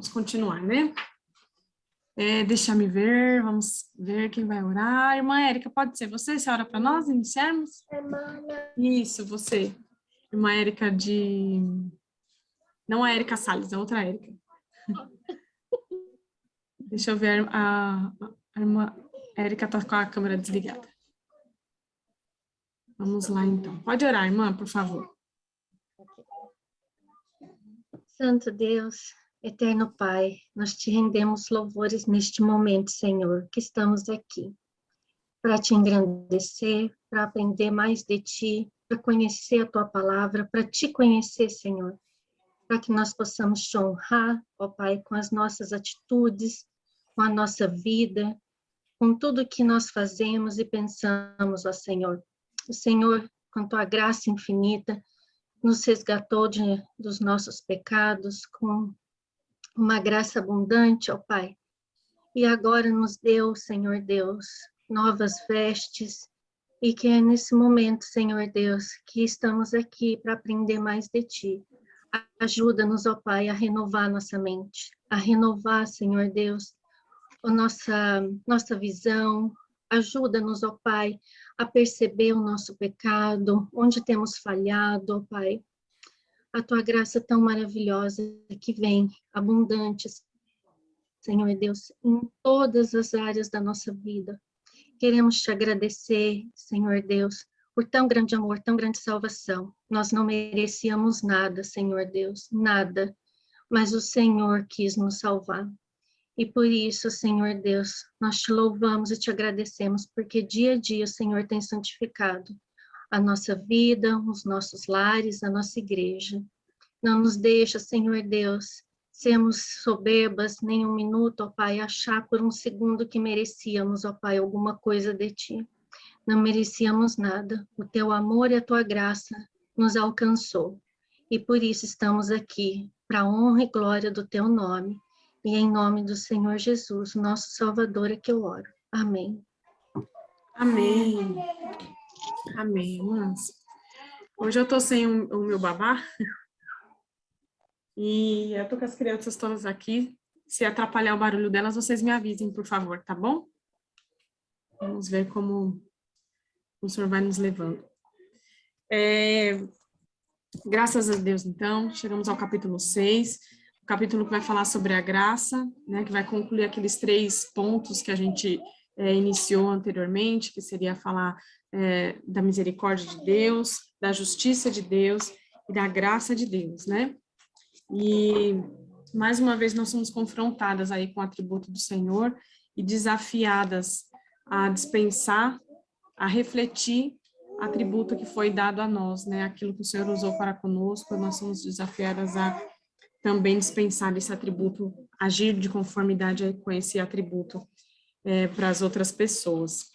vamos continuar, né? Deixa me ver, vamos ver quem vai orar. Irmã Érica, pode ser você? Você ora para nós iniciarmos? Isso, você. Irmã Érica de... Não a Érica Salles, a outra Érica. Deixa eu ver, a irmã Érica está com a câmera desligada. Vamos lá, então. Pode orar, irmã, por favor. Santo Deus, eterno Pai, nós te rendemos louvores neste momento, Senhor, que estamos aqui para te engrandecer, para aprender mais de ti, para conhecer a tua palavra, para te conhecer, Senhor, para que nós possamos te honrar, ó Pai, com as nossas atitudes, com a nossa vida, com tudo que nós fazemos e pensamos, ó Senhor. O Senhor, com tua graça infinita, nos resgatou dos nossos pecados com uma graça abundante, ó Pai. E agora nos deu, Senhor Deus, novas vestes, e que é nesse momento, Senhor Deus, que estamos aqui para aprender mais de Ti. Ajuda-nos, ó Pai, a renovar nossa mente, a renovar, Senhor Deus, a nossa visão. Ajuda-nos, ó Pai, a perceber o nosso pecado, onde temos falhado, ó Pai. A Tua graça tão maravilhosa que vem, abundante, Senhor Deus, em todas as áreas da nossa vida. Queremos te agradecer, Senhor Deus, por tão grande amor, tão grande salvação. Nós não merecíamos nada, Senhor Deus, nada, mas o Senhor quis nos salvar. E por isso, Senhor Deus, nós te louvamos e te agradecemos, porque dia a dia o Senhor tem santificado a nossa vida, os nossos lares, a nossa igreja. Não nos deixa, Senhor Deus, sermos soberbas nem um minuto, ó Pai, achar por um segundo que merecíamos, ó Pai, alguma coisa de Ti. Não merecíamos nada. O Teu amor e a Tua graça nos alcançou. E por isso estamos aqui, para a honra e glória do Teu nome. E em nome do Senhor Jesus, nosso Salvador, é que eu oro. Amém. Amém. Amém, irmãs. Hoje eu tô sem o meu babá. E eu tô com as crianças todas aqui. Se atrapalhar o barulho delas, vocês me avisem, por favor, tá bom? Vamos ver como o Senhor vai nos levando. Graças a Deus, então, chegamos ao capítulo 6. O capítulo que vai falar sobre a graça, né, que vai concluir aqueles 3 pontos que a gente iniciou anteriormente, que seria falar da misericórdia de Deus, da justiça de Deus e da graça de Deus, né? E, mais uma vez, nós somos confrontadas aí com o atributo do Senhor e desafiadas a dispensar, a refletir atributo que foi dado a nós, né? Aquilo que o Senhor usou para conosco, nós somos desafiadas a também dispensar esse atributo, agir de conformidade com esse atributo para as outras pessoas.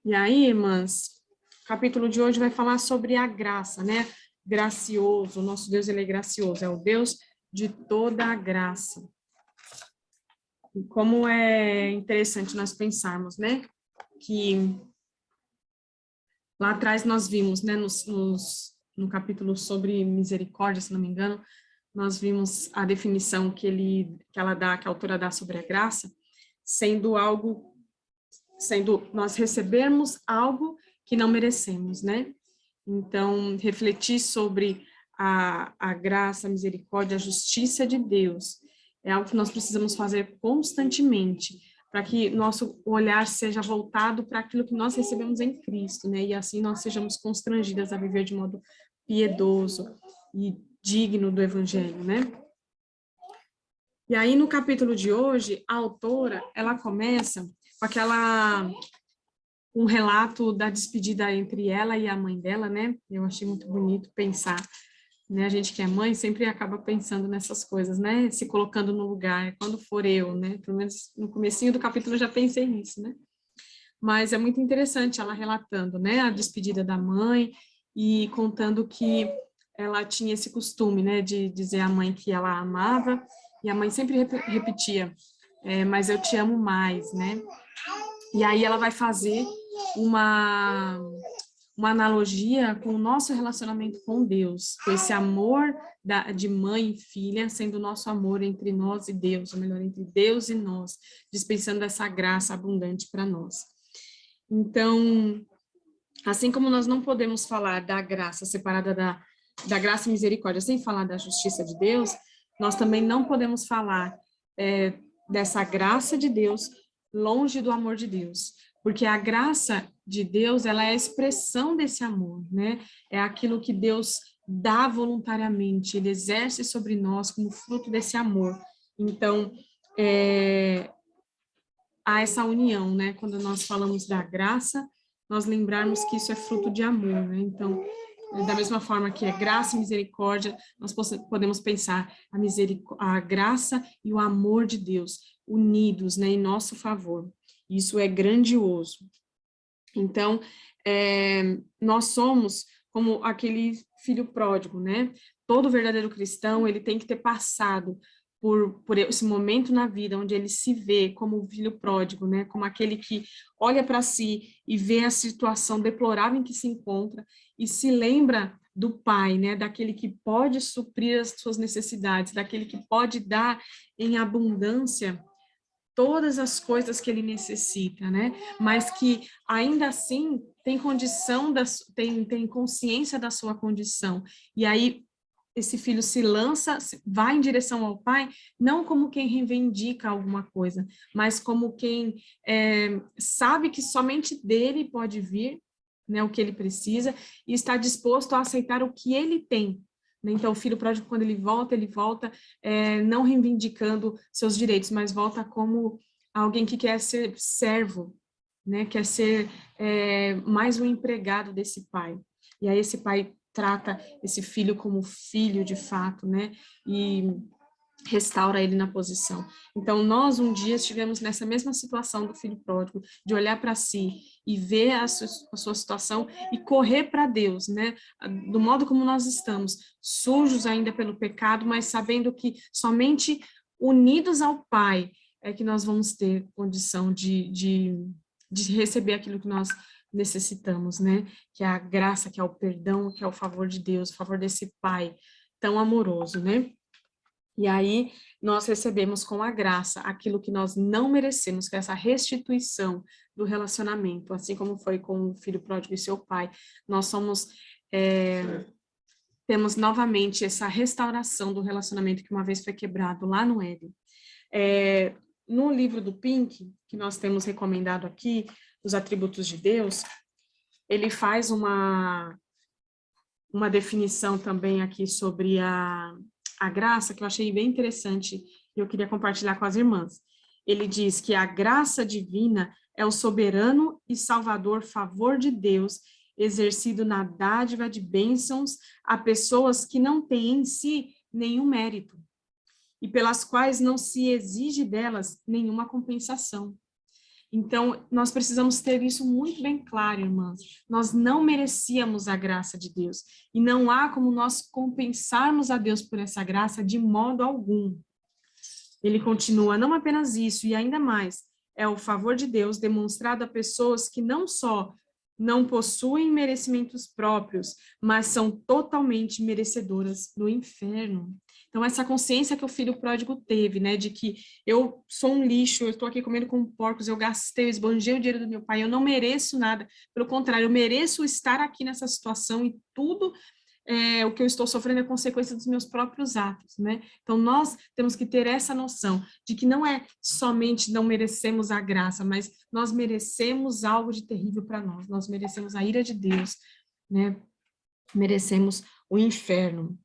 E aí, irmãs, o capítulo de hoje vai falar sobre a graça, né? Gracioso, o nosso Deus, ele é gracioso, é o Deus de toda a graça. E como é interessante nós pensarmos, né? Que lá atrás nós vimos, né, no capítulo sobre misericórdia, se não me engano, nós vimos a definição que ela dá, que a autora dá sobre a graça, sendo nós recebermos algo que não merecemos, né? Então, refletir sobre a graça, a misericórdia, a justiça de Deus é algo que nós precisamos fazer constantemente, para que nosso olhar seja voltado para aquilo que nós recebemos em Cristo, né? E assim nós sejamos constrangidas a viver de modo piedoso e digno do Evangelho, né? E aí, no capítulo de hoje, a autora, ela começa com um relato da despedida entre ela e a mãe dela, né? Eu achei muito bonito pensar, né? A gente que é mãe sempre acaba pensando nessas coisas, né? Se colocando no lugar, quando for eu, né? Pelo menos no comecinho do capítulo eu já pensei nisso, né? Mas é muito interessante ela relatando, né? A despedida da mãe e contando que ela tinha esse costume, né? De dizer à mãe que ela amava, e a mãe sempre repetia, mas eu te amo mais, né? E aí ela vai fazer uma analogia com o nosso relacionamento com Deus, com esse amor de mãe e filha, sendo o nosso amor entre nós e Deus, ou melhor, entre Deus e nós, dispensando essa graça abundante para nós. Então, assim como nós não podemos falar da graça separada da graça e misericórdia sem falar da justiça de Deus, nós também não podemos falar dessa graça de Deus longe do amor de Deus, porque a graça de Deus, ela é a expressão desse amor, né? É aquilo que Deus dá voluntariamente, ele exerce sobre nós como fruto desse amor. Então, há essa união, né? Quando nós falamos da graça, nós lembrarmos que isso é fruto de amor, né? Então, da mesma forma que é graça e misericórdia, nós podemos pensar a graça e o amor de Deus unidos, né, em nosso favor. Isso é grandioso. Então, nós somos como aquele filho pródigo, né? Todo verdadeiro cristão, ele tem que ter passado por esse momento na vida onde ele se vê como o filho pródigo, né? Como aquele que olha para si e vê a situação deplorável em que se encontra e se lembra do pai, né? Daquele que pode suprir as suas necessidades, daquele que pode dar em abundância todas as coisas que ele necessita, né? Mas que ainda assim tem condição, tem consciência da sua condição. E aí esse filho se lança, vai em direção ao pai, não como quem reivindica alguma coisa, mas como quem sabe que somente dele pode vir, né, o que ele precisa, e está disposto a aceitar o que ele tem. Então, o filho pródigo, quando ele volta não reivindicando seus direitos, mas volta como alguém que quer ser servo, né, quer ser mais um empregado desse pai. E aí esse pai trata esse filho como filho de fato, né, e restaura ele na posição. Então, nós um dia estivemos nessa mesma situação do filho pródigo, de olhar para si e ver a sua situação e correr para Deus, né? Do modo como nós estamos, sujos ainda pelo pecado, mas sabendo que somente unidos ao Pai é que nós vamos ter condição de receber aquilo que nós necessitamos, né? Que é a graça, que é o perdão, que é o favor de Deus, o favor desse Pai tão amoroso, né? E aí nós recebemos com a graça aquilo que nós não merecemos, que é essa restituição do relacionamento, assim como foi com o filho pródigo e seu pai. Nós temos novamente essa restauração do relacionamento que uma vez foi quebrado lá no Éden. No livro do Pink, que nós temos recomendado aqui, os atributos de Deus, ele faz uma definição também aqui sobre a graça, que eu achei bem interessante e eu queria compartilhar com as irmãs. Ele diz que a graça divina é o soberano e salvador favor de Deus exercido na dádiva de bênçãos a pessoas que não têm em si nenhum mérito e pelas quais não se exige delas nenhuma compensação. Então, nós precisamos ter isso muito bem claro, irmãs. Nós não merecíamos a graça de Deus. E não há como nós compensarmos a Deus por essa graça de modo algum. Ele continua, não apenas isso, e ainda mais, é o favor de Deus demonstrado a pessoas que não só não possuem merecimentos próprios, mas são totalmente merecedoras do inferno. Então, essa consciência que o filho pródigo teve, né, de que eu sou um lixo, eu estou aqui comendo como porcos, eu gastei, eu esbanjei o dinheiro do meu pai, eu não mereço nada, pelo contrário, eu mereço estar aqui nessa situação e tudo o que eu estou sofrendo é consequência dos meus próprios atos, né? Então, nós temos que ter essa noção de que não é somente não merecemos a graça, mas nós merecemos algo de terrível para nós merecemos a ira de Deus, né? Merecemos o inferno.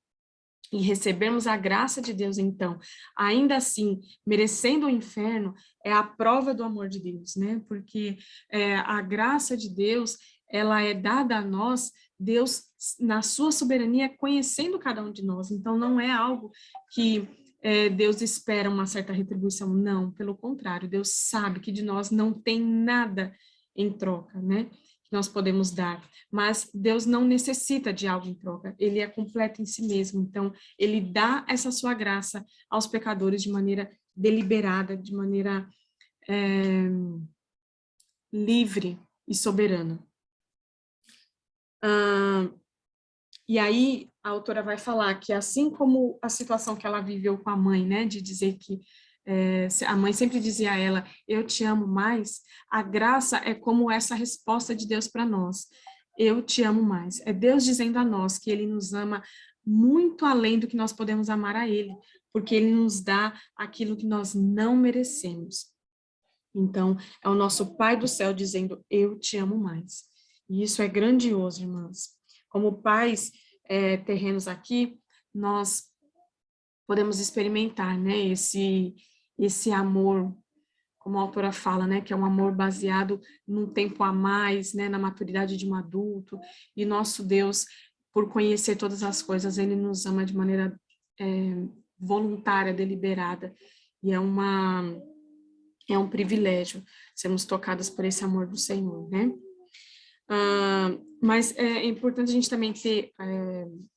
E recebermos a graça de Deus, então, ainda assim, merecendo o inferno, é a prova do amor de Deus, né? Porque a graça de Deus, ela é dada a nós, Deus, na sua soberania, conhecendo cada um de nós. Então, não é algo que Deus espera uma certa retribuição, não. Pelo contrário, Deus sabe que de nós não tem nada em troca, né? Que nós podemos dar, mas Deus não necessita de algo em troca, ele é completo em si mesmo, então ele dá essa sua graça aos pecadores de maneira deliberada, de maneira livre e soberana. E aí a autora vai falar que assim como a situação que ela viveu com a mãe, né, de dizer que a mãe sempre dizia a ela, eu te amo mais, a graça é como essa resposta de Deus para nós, eu te amo mais. É Deus dizendo a nós que Ele nos ama muito além do que nós podemos amar a Ele, porque Ele nos dá aquilo que nós não merecemos. Então, é o nosso Pai do céu dizendo, eu te amo mais. E isso é grandioso, irmãs. Como pais terrenos aqui, nós podemos experimentar, né, esse amor, como a autora fala, né, que é um amor baseado num tempo a mais, né, na maturidade de um adulto, e nosso Deus, por conhecer todas as coisas, Ele nos ama de maneira voluntária, deliberada, e é um privilégio sermos tocadas por esse amor do Senhor, né? Mas é importante a gente também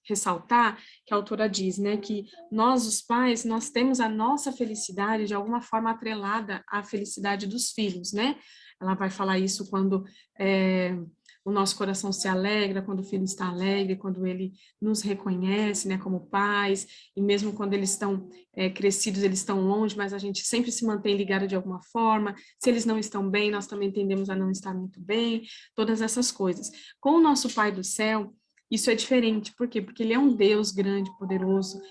ressaltar que a autora diz, né, que nós, os pais, nós temos a nossa felicidade de alguma forma atrelada à felicidade dos filhos, né? Ela vai falar isso quando o nosso coração se alegra, quando o filho está alegre, quando ele nos reconhece, né, como pais, e mesmo quando eles estão crescidos, eles estão longe, mas a gente sempre se mantém ligado de alguma forma. Se eles não estão bem, nós também tendemos a não estar muito bem, todas essas coisas. Com o nosso Pai do céu, isso é diferente. Por quê? Porque Ele é um Deus grande, poderoso,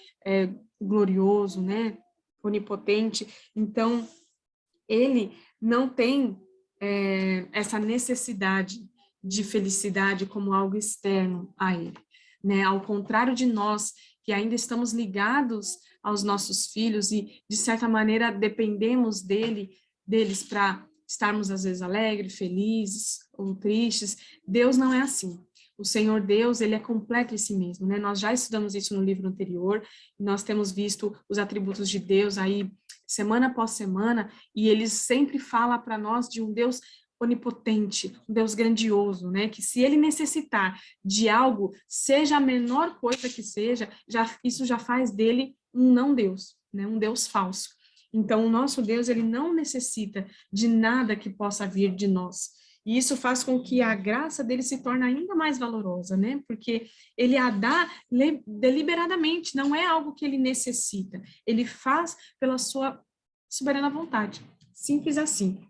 glorioso, né, onipotente. Então, Ele não tem essa necessidade de felicidade como algo externo a Ele, né? Ao contrário de nós, que ainda estamos ligados aos nossos filhos e, de certa maneira, dependemos deles para estarmos, às vezes, alegres, felizes ou tristes, Deus não é assim. O Senhor Deus, Ele é completo em si mesmo, né? Nós já estudamos isso no livro anterior, nós temos visto os atributos de Deus aí, semana após semana, e Ele sempre fala para nós de um Deus onipotente, um Deus grandioso, né? Que se Ele necessitar de algo, seja a menor coisa que seja, isso já faz dele um não Deus, né? Um Deus falso. Então, o nosso Deus, Ele não necessita de nada que possa vir de nós. E isso faz com que a graça dele se torne ainda mais valorosa, né? Porque ele a dá deliberadamente, não é algo que ele necessita. Ele faz pela sua soberana vontade. Simples assim.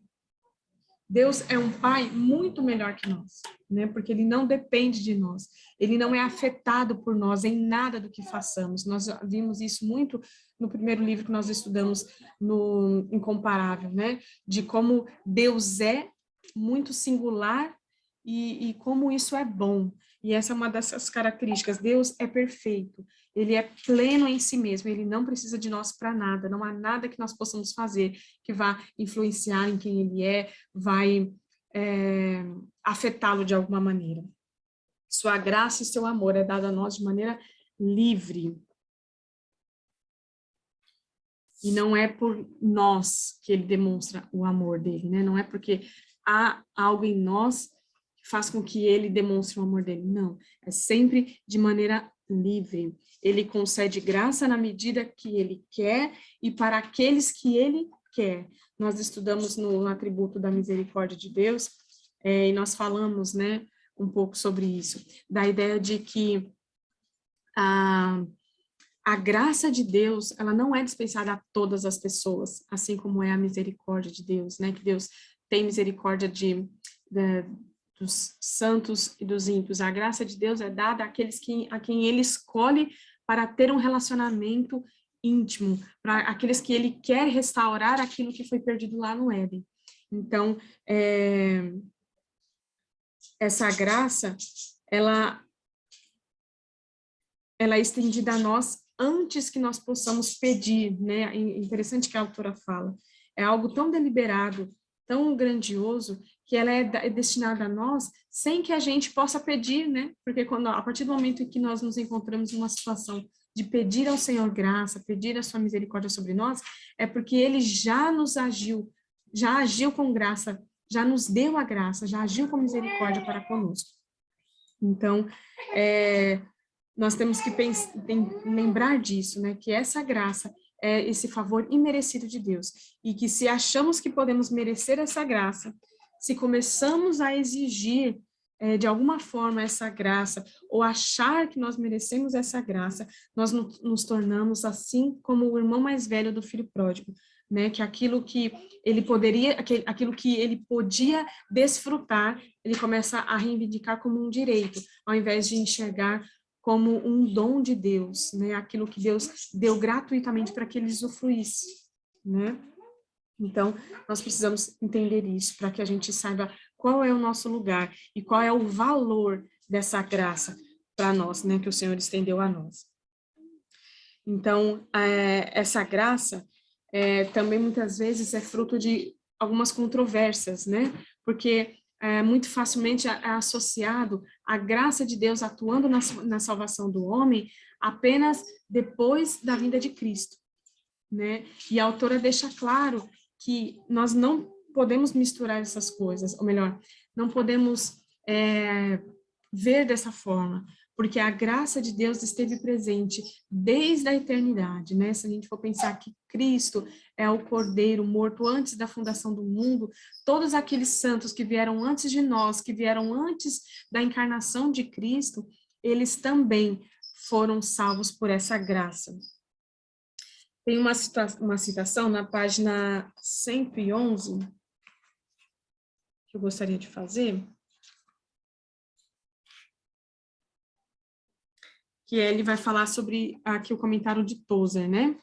Deus é um pai muito melhor que nós, né? Porque ele não depende de nós. Ele não é afetado por nós em nada do que façamos. Nós vimos isso muito no primeiro livro que nós estudamos no Incomparável, né? De como Deus é muito singular e como isso é bom. E essa é uma dessas características. Deus é perfeito, Ele é pleno em si mesmo, Ele não precisa de nós para nada, não há nada que nós possamos fazer que vá influenciar em quem Ele é, vai afetá-lo de alguma maneira. Sua graça e seu amor é dado a nós de maneira livre. E não é por nós que Ele demonstra o amor dele, né? Não é porque há algo em nós que faz com que Ele demonstre o amor dele. Não, é sempre de maneira livre. Ele concede graça na medida que Ele quer e para aqueles que Ele quer. Nós estudamos no atributo da misericórdia de Deus e nós falamos, né, um pouco sobre isso, da ideia de que a graça de Deus, ela não é dispensada a todas as pessoas, assim como é a misericórdia de Deus, né? Que Deus tem misericórdia dos santos e dos ímpios. A graça de Deus é dada àqueles a quem Ele escolhe para ter um relacionamento íntimo, para aqueles que Ele quer restaurar aquilo que foi perdido lá no Éden. Então, essa graça, ela é estendida a nós antes que nós possamos pedir, né? Interessante que a autora fala. É algo tão deliberado, tão grandioso, que ela é destinada a nós sem que a gente possa pedir, né? Porque a partir do momento em que nós nos encontramos numa situação de pedir ao Senhor graça, pedir a sua misericórdia sobre nós, é porque Ele já agiu com graça, já nos deu a graça, já agiu com misericórdia para conosco. Então, nós temos que lembrar disso, né? Que essa graça é esse favor imerecido de Deus. E que se achamos que podemos merecer essa graça, se começamos a exigir de alguma forma essa graça, ou achar que nós merecemos essa graça, nós nos tornamos assim como o irmão mais velho do filho pródigo, né? Que aquilo que ele poderia, aquilo que ele podia desfrutar, ele começa a reivindicar como um direito, ao invés de enxergar como um dom de Deus, né? Aquilo que Deus deu gratuitamente para que ele usufruísse, né? Então, nós precisamos entender isso, para que a gente saiba qual é o nosso lugar e qual é o valor dessa graça para nós, né, que o Senhor estendeu a nós. Então, essa graça também muitas vezes é fruto de algumas controvérsias, né, porque muito facilmente é associado a graça de Deus atuando na salvação do homem apenas depois da vinda de Cristo, né, e a autora deixa claro que nós não podemos misturar essas coisas, ou melhor, não podemos ver dessa forma, porque a graça de Deus esteve presente desde a eternidade, né? Se a gente for pensar que Cristo é o Cordeiro morto antes da fundação do mundo, todos aqueles santos que vieram antes de nós, que vieram antes da encarnação de Cristo, eles também foram salvos por essa graça. Tem uma citação na página 111, que eu gostaria de fazer, que ele vai falar sobre aqui o comentário de Tozer, né?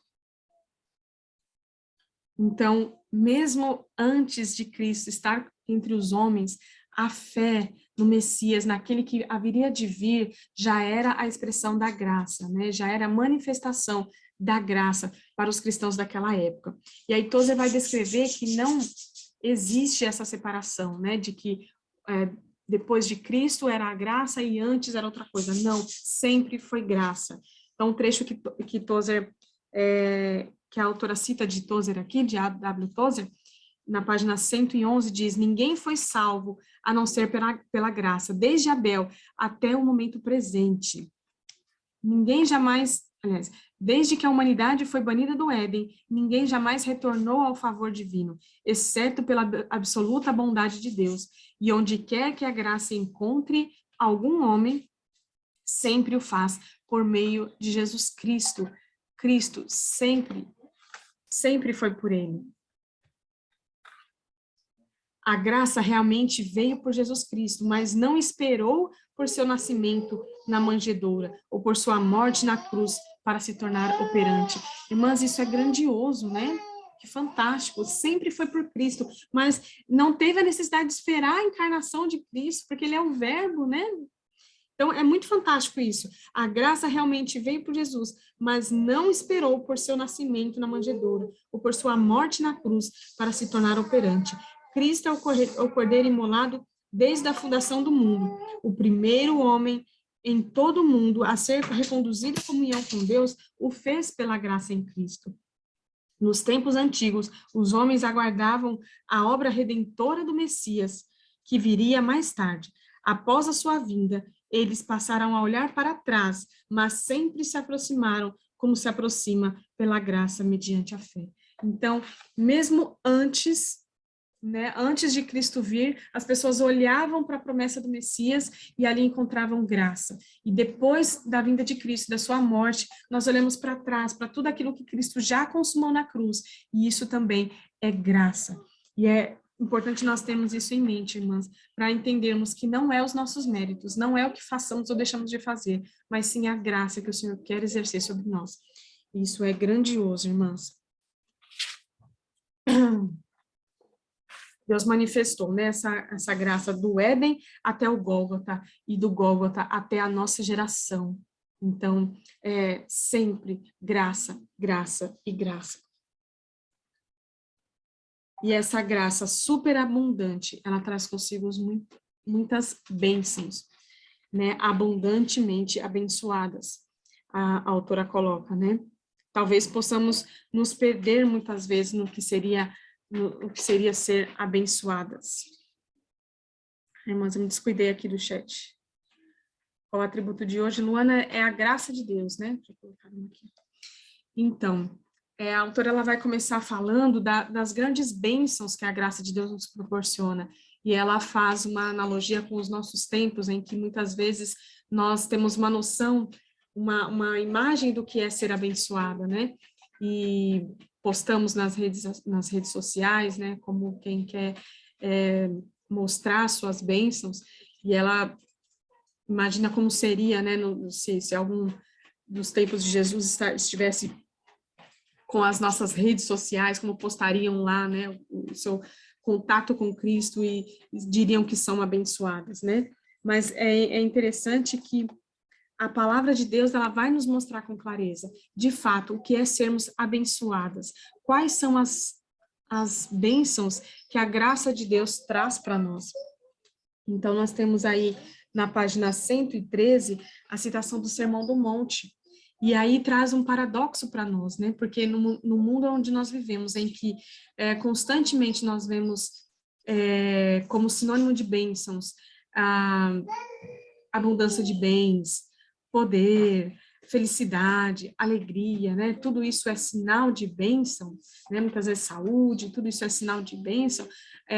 Então, mesmo antes de Cristo estar entre os homens, a fé no Messias, naquele que haveria de vir, já era a expressão da graça, né? Já era a manifestação da graça para os cristãos daquela época. E aí Tozer vai descrever que não existe essa separação, né? De que depois de Cristo era a graça e antes era outra coisa. Não, sempre foi graça. Então, o trecho que Tozer, que a autora cita de Tozer aqui, de A.W. Tozer, na página 111, diz: ninguém foi salvo a não ser pela graça, desde Abel até o momento presente. Ninguém jamais, aliás, desde que a humanidade foi banida do Éden, ninguém jamais retornou ao favor divino, exceto pela absoluta bondade de Deus. E onde quer que a graça encontre algum homem, sempre o faz por meio de Jesus Cristo. Cristo sempre foi por ele. A graça realmente veio por Jesus Cristo, mas não esperou por seu nascimento na manjedoura ou por sua morte na cruz para se tornar operante. Irmãs, isso é grandioso, né? Que fantástico. Sempre foi por Cristo, mas não teve a necessidade de esperar a encarnação de Cristo, porque ele é o verbo, né? Então, é muito fantástico isso. A graça realmente veio por Jesus, mas não esperou por seu nascimento na manjedoura ou por sua morte na cruz para se tornar operante. Cristo é o Cordeiro imolado desde a fundação do mundo, o primeiro homem em todo o mundo a ser reconduzido à comunhão com Deus, o fez pela graça em Cristo. Nos tempos antigos, os homens aguardavam a obra redentora do Messias, que viria mais tarde. Após a sua vinda, eles passaram a olhar para trás, mas sempre se aproximaram como se aproxima pela graça mediante a fé. Então, mesmo antes, né, antes de Cristo vir, as pessoas olhavam para a promessa do Messias e ali encontravam graça. E depois da vinda de Cristo, da sua morte, nós olhamos para trás, para tudo aquilo que Cristo já consumou na cruz, e isso também é graça. E é importante nós termos isso em mente, irmãs, para entendermos que não é os nossos méritos, não é o que façamos ou deixamos de fazer, mas sim a graça que o Senhor quer exercer sobre nós. Isso é grandioso, irmãs. Deus manifestou, né, essa graça do Éden até o Gólgota, e do Gólgota até a nossa geração. Então, sempre graça, graça e graça. E essa graça superabundante, ela traz consigo muitas bênçãos, né, abundantemente abençoadas, a autora coloca, né? Talvez possamos nos perder muitas vezes no que seria ser abençoadas. Irmãs, eu me descuidei aqui do chat. Qual o atributo de hoje? Luana, é a graça de Deus, né? Deixa eu colocar aqui. Então, a autora ela vai começar falando das grandes bênçãos que a graça de Deus nos proporciona. e ela faz uma analogia com os nossos tempos, em que muitas vezes nós temos uma noção, uma imagem do que é ser abençoada, né? E postamos nas redes sociais, né? Como quem quer mostrar suas bênçãos, e ela imagina como seria, né? Se algum dos tempos de Jesus estivesse com as nossas redes sociais, como postariam lá, né? O seu contato com Cristo e diriam que são abençoadas, né? Mas é interessante que a palavra de Deus, ela vai nos mostrar com clareza, de fato, o que é sermos abençoadas, quais são as bênçãos que a graça de Deus traz para nós. Então, nós temos aí, na página 113, a citação do Sermão do Monte, e aí traz um paradoxo para nós, né? Porque no mundo onde nós vivemos, em que constantemente nós vemos como sinônimo de bênçãos a abundância de bens, poder, felicidade, alegria, né? Tudo isso é sinal de bênção, né? Muitas vezes saúde, tudo isso é sinal de bênção.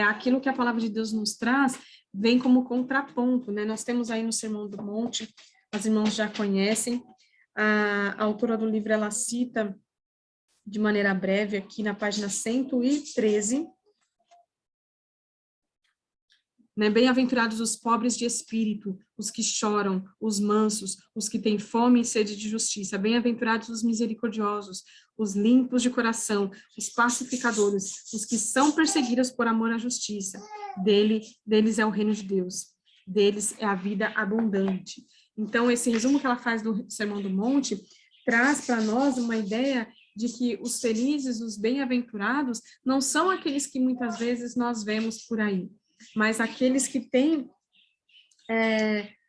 Aquilo que a palavra de Deus nos traz vem como contraponto, né? Nós temos aí no Sermão do Monte, as irmãos já conhecem, a autora do livro, ela cita de maneira breve aqui na página 113, né? Bem-aventurados os pobres de espírito, os que choram, os mansos, os que têm fome e sede de justiça. Bem-aventurados os misericordiosos, os limpos de coração, os pacificadores, os que são perseguidos por amor à justiça. Deles é o reino de Deus. Deles é a vida abundante. Então, esse resumo que ela faz do Sermão do Monte traz para nós uma ideia de que os felizes, os bem-aventurados, não são aqueles que muitas vezes nós vemos por aí, mas aqueles que têm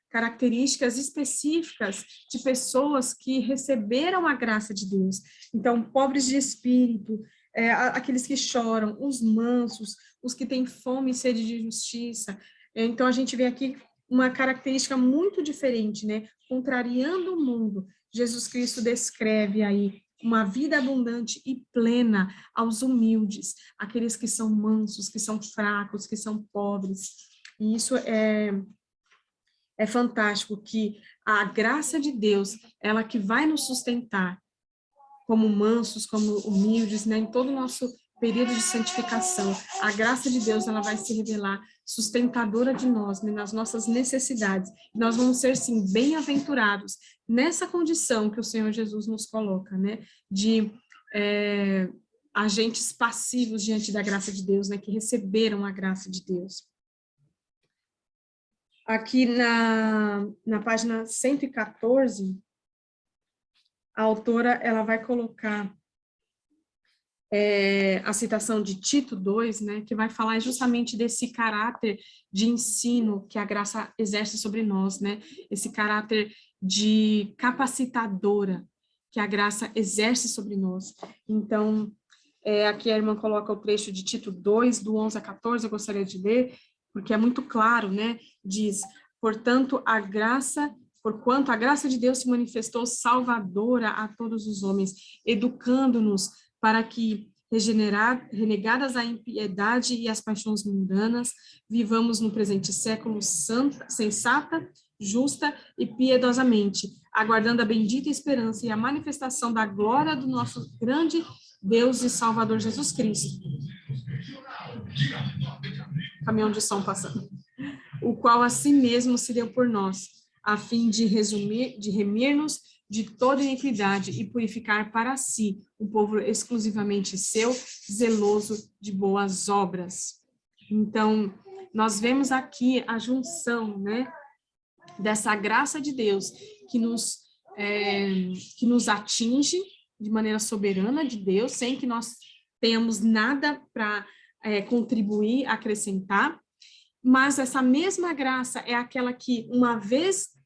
características específicas de pessoas que receberam a graça de Deus. Então, pobres de espírito, aqueles que choram, os mansos, os que têm fome e sede de justiça. Então, a gente vê aqui uma característica muito diferente, né? Contrariando o mundo, Jesus Cristo descreve aí uma vida abundante e plena aos humildes, aqueles que são mansos, que são fracos, que são pobres. E isso é fantástico, que a graça de Deus, ela que vai nos sustentar como mansos, como humildes, né, em todo o nosso período de santificação. A graça de Deus, ela vai se revelar sustentadora de nós, né, nas nossas necessidades. Nós vamos ser, sim, bem-aventurados nessa condição que o Senhor Jesus nos coloca, né, de agentes passivos diante da graça de Deus, né, que receberam a graça de Deus. Aqui na página 114, a autora, ela vai colocar a citação de Tito 2, né, que vai falar justamente desse caráter de ensino que a graça exerce sobre nós, né, esse caráter de capacitadora que a graça exerce sobre nós. Então, aqui a irmã coloca o trecho de Tito 2, do 11 a 14, eu gostaria de ler, porque é muito claro, né, diz, porquanto a graça de Deus se manifestou salvadora a todos os homens, educando-nos para que, renegadas a impiedade e as paixões mundanas, vivamos no presente século sensata, justa e piedosamente, aguardando a bendita esperança e a manifestação da glória do nosso grande Deus e Salvador Jesus Cristo. Caminhão de som passando. O qual a si mesmo se deu por nós, a fim de remir-nos de toda iniquidade e purificar para si um povo exclusivamente seu, zeloso de boas obras. Então, nós vemos aqui a junção, né, dessa graça de Deus que nos atinge de maneira soberana de Deus, sem que nós tenhamos nada para contribuir, acrescentar, mas essa mesma graça é aquela que, uma vez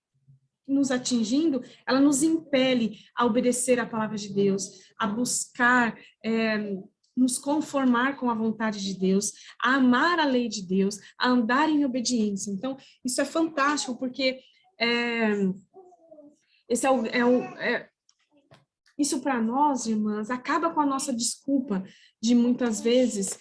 nos atingindo, ela nos impele a obedecer a palavra de Deus, a buscar nos conformar com a vontade de Deus, a amar a lei de Deus, a andar em obediência. Então, isso é fantástico, porque esse isso para nós, irmãs, acaba com a nossa desculpa de muitas vezes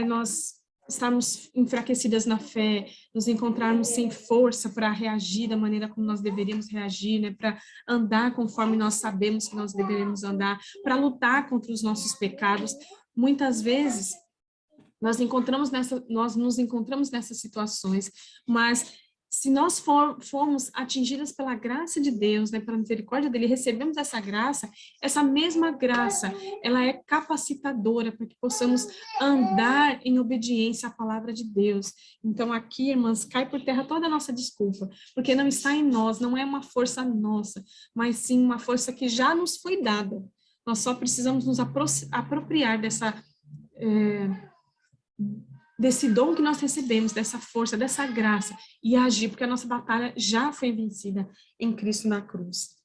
nós estarmos enfraquecidas na fé, nos encontrarmos sem força para reagir da maneira como nós deveríamos reagir, né? Para andar conforme nós sabemos que nós deveríamos andar, para lutar contra os nossos pecados. Muitas vezes nós nos encontramos nessas situações, mas se nós formos atingidas pela graça de Deus, né, pela misericórdia dele, recebemos essa mesma graça, ela é capacitadora para que possamos andar em obediência à palavra de Deus. Então aqui, irmãs, cai por terra toda a nossa desculpa, porque não está em nós, não é uma força nossa, mas sim uma força que já nos foi dada. Nós só precisamos nos apropriar desse dom que nós recebemos, dessa força, dessa graça, e agir, porque a nossa batalha já foi vencida em Cristo na cruz.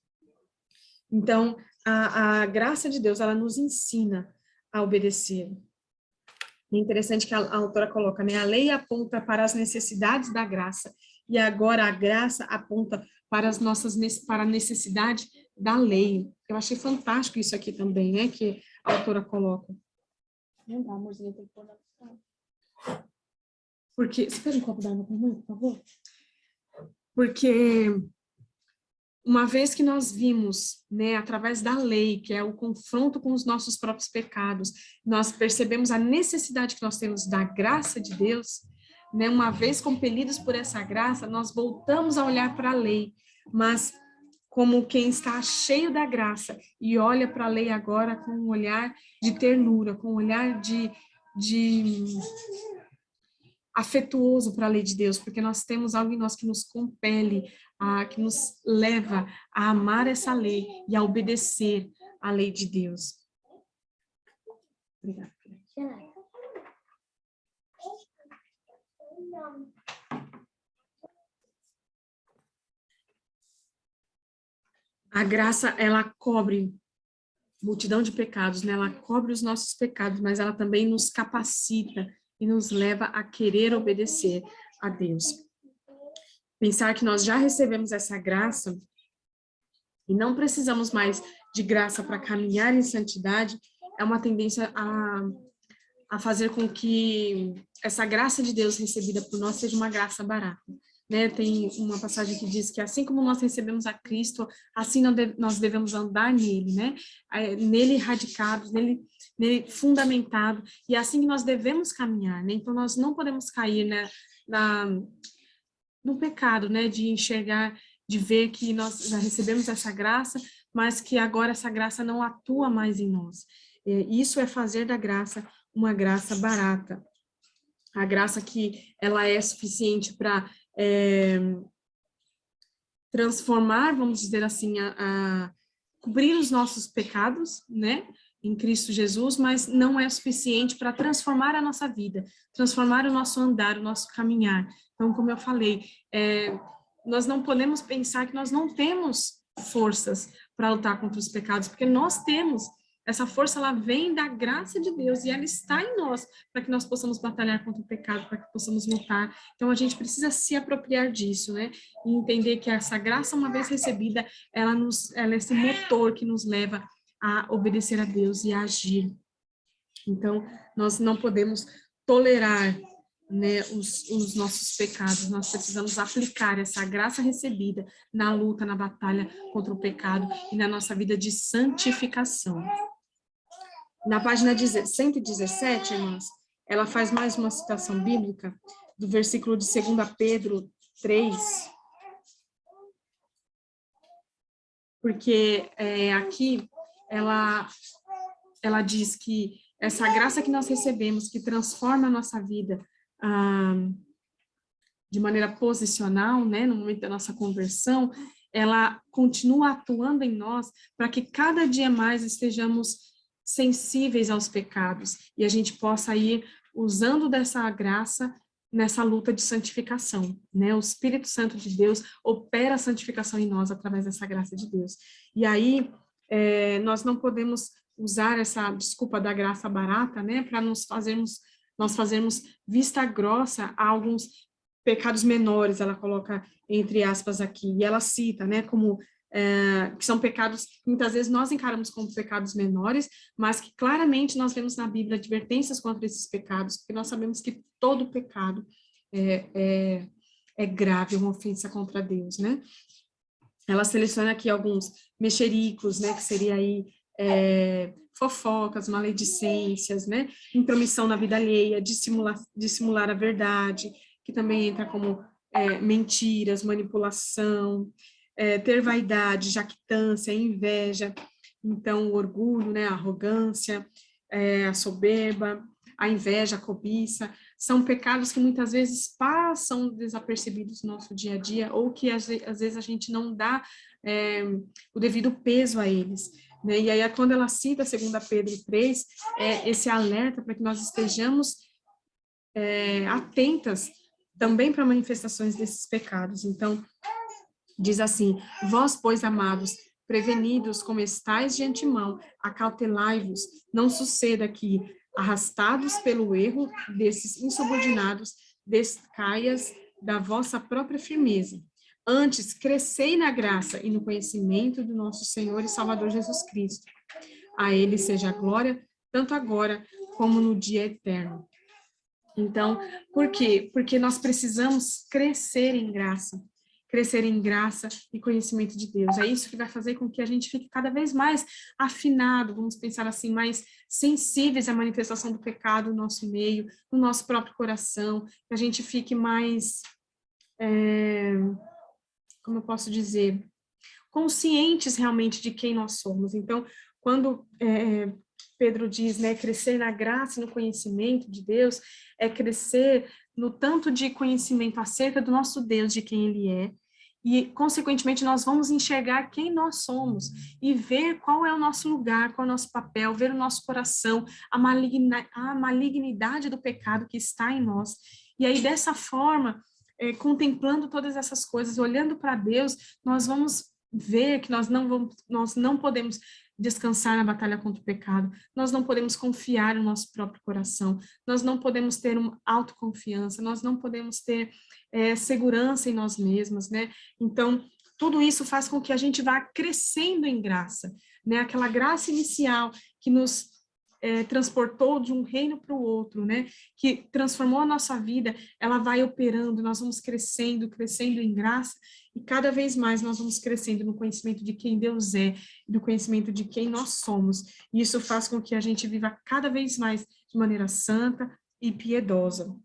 Então, a graça de Deus, ela nos ensina a obedecer. É interessante que a autora coloca, né? A lei aponta para as necessidades da graça, e agora a graça aponta para a necessidade da lei. Eu achei fantástico isso aqui também, né? Que a autora coloca. Não dá, amorzinho, tem que pôr na questão. Porque, você pede um copo d'água para mãe, por favor? Porque uma vez que nós vimos, né, através da lei, que é o confronto com os nossos próprios pecados, nós percebemos a necessidade que nós temos da graça de Deus, né, uma vez compelidos por essa graça, nós voltamos a olhar para a lei, mas como quem está cheio da graça e olha para a lei agora com um olhar de ternura, com um olhar de afetuoso para a lei de Deus, porque nós temos algo em nós que nos compele, que nos leva a amar essa lei e a obedecer à lei de Deus. Obrigada. A graça, ela cobre multidão de pecados, né? Ela cobre os nossos pecados, mas ela também nos capacita e nos leva a querer obedecer a Deus. Pensar que nós já recebemos essa graça e não precisamos mais de graça para caminhar em santidade é uma tendência a fazer com que essa graça de Deus recebida por nós seja uma graça barata. Né? Tem uma passagem que diz que assim como nós recebemos a Cristo, assim nós devemos andar nele, né? Nele radicados, nele fundamentado, e assim que nós devemos caminhar, né? Então nós não podemos cair, né, no pecado, né, de enxergar, de ver que nós já recebemos essa graça, mas que agora essa graça não atua mais em nós. Isso é fazer da graça uma graça barata. A graça que ela é suficiente para transformar, vamos dizer assim, cobrir os nossos pecados, né, em Cristo Jesus, mas não é suficiente para transformar a nossa vida, transformar o nosso andar, o nosso caminhar. Então, como eu falei, nós não podemos pensar que nós não temos forças para lutar contra os pecados, porque nós temos. Essa força, ela vem da graça de Deus e ela está em nós para que nós possamos batalhar contra o pecado, para que possamos lutar. Então, a gente precisa se apropriar disso, né? E entender que essa graça, uma vez recebida, ela é esse motor que nos leva a obedecer a Deus e a agir. Então, nós não podemos tolerar, né, os nossos pecados. Nós precisamos aplicar essa graça recebida na luta, na batalha contra o pecado e na nossa vida de santificação. Na página 117, irmãs, ela faz mais uma citação bíblica do versículo de 2 Pedro 3, porque aqui ela diz que essa graça que nós recebemos, que transforma a nossa vida de maneira posicional, né, no momento da nossa conversão, ela continua atuando em nós para que cada dia mais estejamos sensíveis aos pecados e a gente possa ir usando dessa graça nessa luta de santificação, né? O Espírito Santo de Deus opera a santificação em nós através dessa graça de Deus. E aí, nós não podemos usar essa desculpa da graça barata, né? Para nós fazermos vista grossa a alguns pecados menores, ela coloca entre aspas aqui, e ela cita, né? Como que são pecados que muitas vezes nós encaramos como pecados menores, mas que claramente nós vemos na Bíblia advertências contra esses pecados, porque nós sabemos que todo pecado é grave, uma ofensa contra Deus, né? Ela seleciona aqui alguns mexericos, né, que seria aí fofocas, maledicências, né, intromissão na vida alheia, dissimular a verdade, que também entra como mentiras, manipulação, ter vaidade, jactância, inveja, então o orgulho, né, a arrogância, a soberba, a inveja, a cobiça, são pecados que muitas vezes passam desapercebidos no nosso dia a dia, ou que às vezes a gente não dá o devido peso a eles, né? E aí, quando ela cita 2 Pedro 3, esse alerta para que nós estejamos atentas também para manifestações desses pecados. Então, diz assim: vós, pois, amados, prevenidos como estáis de antemão, acautelai-vos, não suceda que, arrastados pelo erro desses insubordinados, descaias da vossa própria firmeza. Antes, crescei na graça e no conhecimento do nosso Senhor e Salvador Jesus Cristo. A Ele seja a glória, tanto agora como no dia eterno. Então, por quê? Porque nós precisamos crescer em graça e conhecimento de Deus. É isso que vai fazer com que a gente fique cada vez mais afinado, vamos pensar assim, mais sensíveis à manifestação do pecado no nosso meio, no nosso próprio coração, que a gente fique mais, como eu posso dizer, conscientes realmente de quem nós somos. Então, quando Pedro diz, né, crescer na graça e no conhecimento de Deus, é crescer no tanto de conhecimento acerca do nosso Deus, de quem Ele é, e, consequentemente, nós vamos enxergar quem nós somos e ver qual é o nosso lugar, qual é o nosso papel, ver o nosso coração, a malignidade do pecado que está em nós. E aí, dessa forma, contemplando todas essas coisas, olhando para Deus, nós vamos ver que nós não podemos descansar na batalha contra o pecado, nós não podemos confiar no nosso próprio coração, nós não podemos ter uma autoconfiança, nós não podemos ter segurança em nós mesmos, né? Então, tudo isso faz com que a gente vá crescendo em graça, né? Aquela graça inicial que nos transportou de um reino para o outro, né? Que transformou a nossa vida, ela vai operando, nós vamos crescendo em graça, e cada vez mais nós vamos crescendo no conhecimento de quem Deus é, do conhecimento de quem nós somos. E isso faz com que a gente viva cada vez mais de maneira santa e piedosa.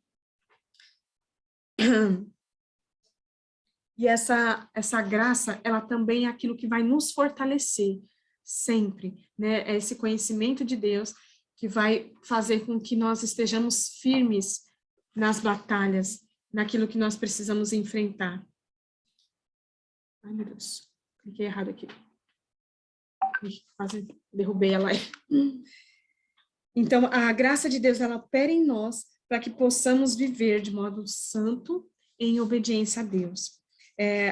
E essa graça, ela também é aquilo que vai nos fortalecer sempre, né? É esse conhecimento de Deus que vai fazer com que nós estejamos firmes nas batalhas, naquilo que nós precisamos enfrentar. Ai, meu Deus, cliquei errado aqui. Quase derrubei a live. Então, a graça de Deus, ela opera em nós para que possamos viver de modo santo em obediência a Deus.